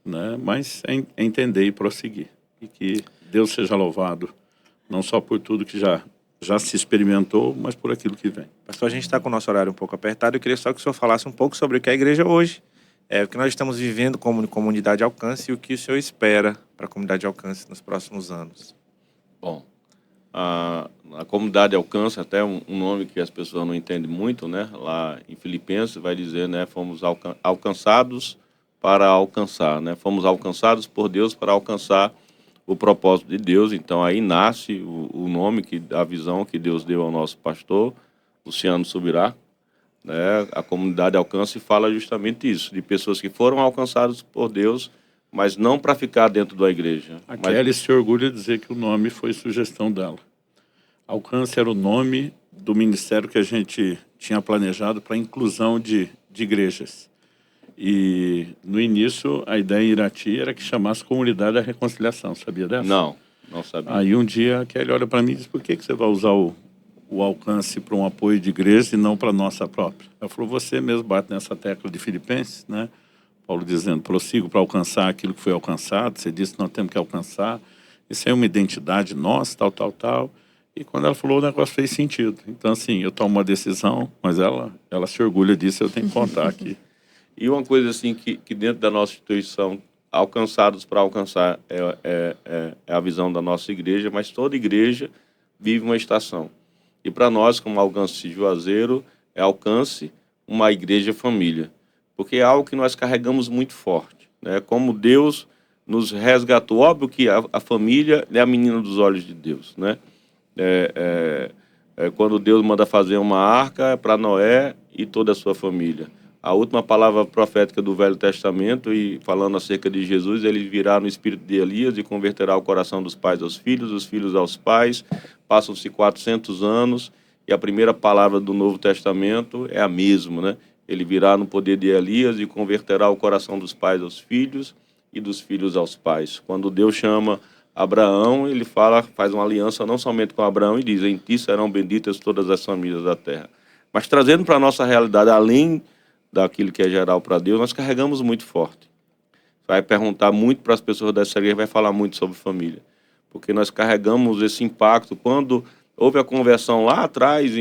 né? Mas é entender e prosseguir. E que Deus seja louvado, não só por tudo que já se experimentou, mas por aquilo que vem. Pastor, a gente está com o nosso horário um pouco apertado. Eu queria só que o senhor falasse um pouco sobre o que é a igreja hoje. O que nós estamos vivendo como comunidade Alcance e o que o senhor espera para a comunidade Alcance nos próximos anos. Bom, a comunidade Alcance, até um nome que as pessoas não entendem muito, né? Lá em Filipenses vai dizer, né? Fomos alcançados para alcançar, né? Fomos alcançados por Deus para alcançar o propósito de Deus. Então aí nasce o nome, a visão que Deus deu ao nosso pastor, Luciano Subirá, né? A comunidade Alcance fala justamente isso, de pessoas que foram alcançadas por Deus, mas não para ficar dentro da igreja. A Kelly se orgulha de dizer que o nome foi sugestão dela. Alcance era o nome do ministério que a gente tinha planejado para a inclusão de igrejas. E no início a ideia em Irati era que chamasse Comunidade da Reconciliação, sabia dessa? Não sabia. Aí um dia a Kelly olha para mim e diz, por que você vai usar o Alcance para um apoio de igreja e não para a nossa própria? Ela falou, você mesmo bate nessa tecla de Filipenses, né? Paulo dizendo, prossigo para alcançar aquilo que foi alcançado, você disse que nós temos que alcançar, isso é uma identidade nossa, tal. E quando ela falou, o negócio fez sentido. Então, assim, eu tomo uma decisão, mas ela se orgulha disso, eu tenho que contar aqui. E uma coisa assim que dentro da nossa instituição, alcançados para alcançar é a visão da nossa igreja, mas toda igreja vive uma estação. E para nós, como Alcance Juazeiro, é Alcance uma igreja família. Porque é algo que nós carregamos muito forte, né? Como Deus nos resgatou. Óbvio que a família é a menina dos olhos de Deus, né? Quando Deus manda fazer uma arca para Noé e toda a sua família. A última palavra profética do Velho Testamento, e falando acerca de Jesus, ele virá no espírito de Elias e converterá o coração dos pais aos filhos, dos filhos aos pais. Passam-se 400 anos e a primeira palavra do Novo Testamento é a mesma, né? Ele virá no poder de Elias e converterá o coração dos pais aos filhos e dos filhos aos pais. Quando Deus chama Abraão, ele faz uma aliança não somente com Abraão e diz, em ti serão benditas todas as famílias da terra. Mas trazendo para a nossa realidade, além daquilo que é geral para Deus, nós carregamos muito forte. Vai perguntar muito para as pessoas dessa igreja, vai falar muito sobre família. Porque nós carregamos esse impacto. Quando houve a conversão lá atrás,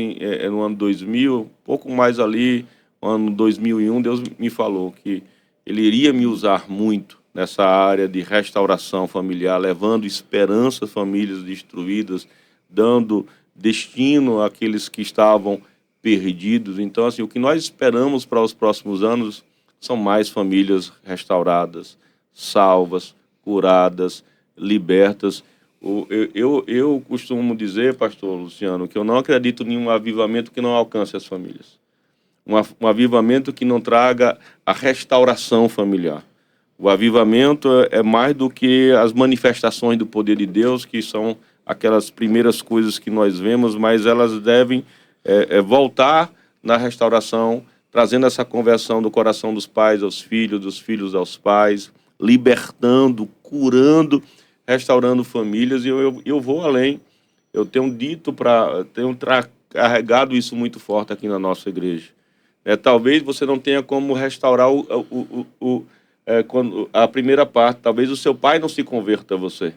no ano 2000, pouco mais ali, no ano 2001, Deus me falou que Ele iria me usar muito nessa área de restauração familiar, levando esperança às famílias destruídas, dando destino àqueles que estavam perdidos. Então, assim, o que nós esperamos para os próximos anos são mais famílias restauradas, salvas, curadas, libertas. Eu costumo dizer, pastor Luciano, que eu não acredito em um avivamento que não alcance as famílias. Um avivamento que não traga a restauração familiar. O avivamento é mais do que as manifestações do poder de Deus, que são aquelas primeiras coisas que nós vemos, mas elas devem voltar na restauração, trazendo essa conversão do coração dos pais aos filhos, dos filhos aos pais, libertando, curando, restaurando famílias. E eu vou além. Eu tenho carregado isso muito forte aqui na nossa igreja. Talvez você não tenha como restaurar a primeira parte. Talvez o seu pai não se converta a você,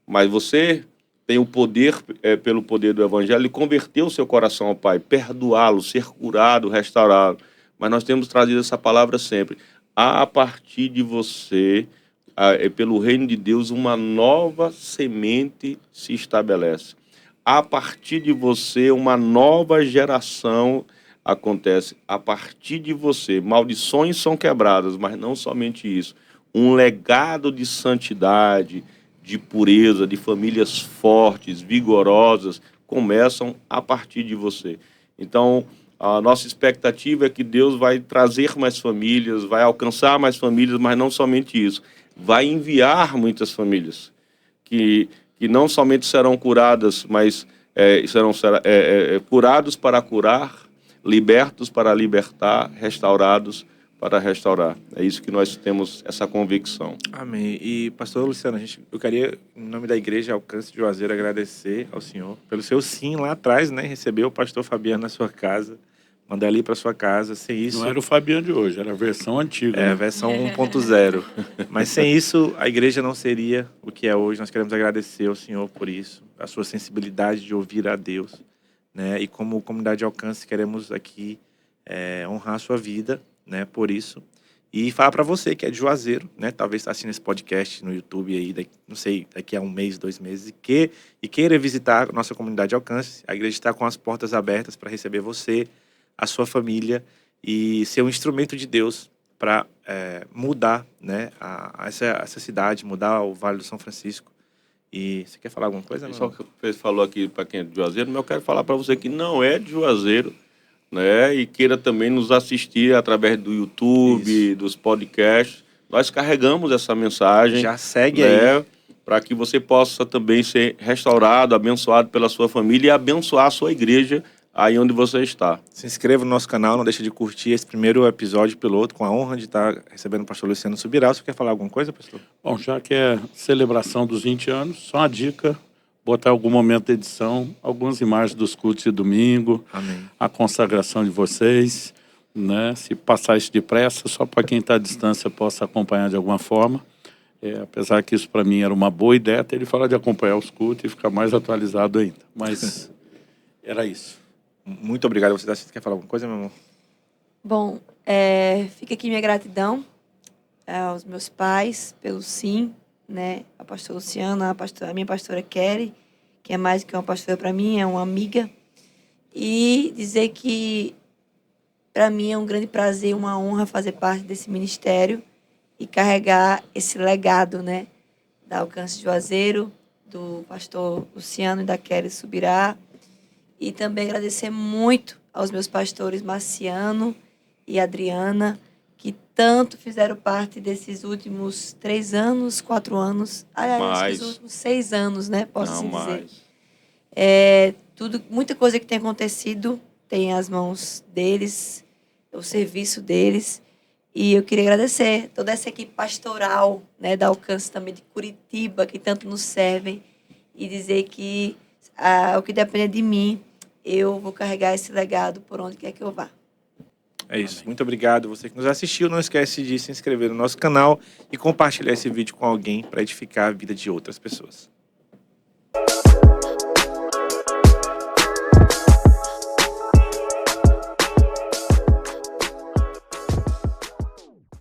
mas você tem o poder, pelo poder do Evangelho, de converter o seu coração ao Pai, perdoá-lo, ser curado, restaurado. Mas nós temos trazido essa palavra sempre. A partir de você, pelo reino de Deus, uma nova semente se estabelece. A partir de você, uma nova geração acontece. A partir de você, maldições são quebradas, mas não somente isso. Um legado de santidade, de pureza, de famílias fortes, vigorosas, começam a partir de você. Então, a nossa expectativa é que Deus vai trazer mais famílias, vai alcançar mais famílias, mas não somente isso. Vai enviar muitas famílias que não somente serão curadas, mas serão curados para curar, libertos para libertar, restaurados para restaurar. É isso que nós temos, essa convicção. Amém. E, pastor Luciano, eu queria, em nome da Igreja Alcance de Juazeiro, agradecer ao senhor pelo seu sim lá atrás, né? Receber o pastor Fabiano na sua casa, mandar ele para sua casa. Sem isso... Não era o Fabiano de hoje, era a versão antiga. É, né? a versão 1.0. Mas sem isso, a igreja não seria o que é hoje. Nós queremos agradecer ao senhor por isso, a sua sensibilidade de ouvir a Deus, né? E como comunidade de alcance, queremos aqui honrar a sua vida, né? Por isso. E falar para você que é de Juazeiro, né? Talvez está assistindo esse podcast no YouTube aí, não sei, daqui a 1 mês, 2 meses, e queira visitar a nossa comunidade de alcance. A igreja está com as portas abertas para receber você, a sua família, e ser um instrumento de Deus para mudar, né, essa cidade, mudar o Vale do São Francisco. E você quer falar alguma coisa? Só que você falou aqui para quem é de Juazeiro, mas eu quero falar para você que não é de Juazeiro, né, e queira também nos assistir através do YouTube, Isso. dos podcasts. Nós carregamos essa mensagem. Já segue né, aí. para que você possa também ser restaurado, abençoado pela sua família e abençoar a sua igreja aí onde você está. Se inscreva no nosso canal, não deixe de curtir esse primeiro episódio piloto, com a honra de estar recebendo o pastor Luciano Subirá. Você quer falar alguma coisa, pastor? Bom, já que é celebração dos 20 anos, só uma dica, botar algum momento de edição, algumas imagens dos cultos de domingo, Amém. a consagração de vocês, né? Se passar isso depressa, só para quem está à distância possa acompanhar de alguma forma. Apesar que isso para mim era uma boa ideia, até ele falar de acompanhar os cultos e ficar mais atualizado ainda. Mas era isso. Muito obrigado. Você quer falar alguma coisa, meu amor? Bom, fica aqui minha gratidão aos meus pais pelo sim, né? A pastora Luciana, a minha pastora Kelly, que é mais do que uma pastora para mim, é uma amiga. E dizer que para mim é um grande prazer, uma honra fazer parte desse ministério e carregar esse legado, né? Da Alcance de Juazeiro, do pastor Luciano e da Kelly Subirá. E também agradecer muito aos meus pastores Marciano e Adriana, que tanto fizeram parte desses últimos 3 anos, 4 anos. Aliás, acho que os últimos 6 anos, né? Posso assim dizer. Muita coisa que tem acontecido tem as mãos deles, o serviço deles. E eu queria agradecer toda essa equipe pastoral, né, da Alcance também de Curitiba, que tanto nos servem, e dizer que o que depender de mim, eu vou carregar esse legado por onde quer que eu vá. É isso. Amém. Muito obrigado. Você que nos assistiu, não esquece de se inscrever no nosso canal e compartilhar esse vídeo com alguém para edificar a vida de outras pessoas.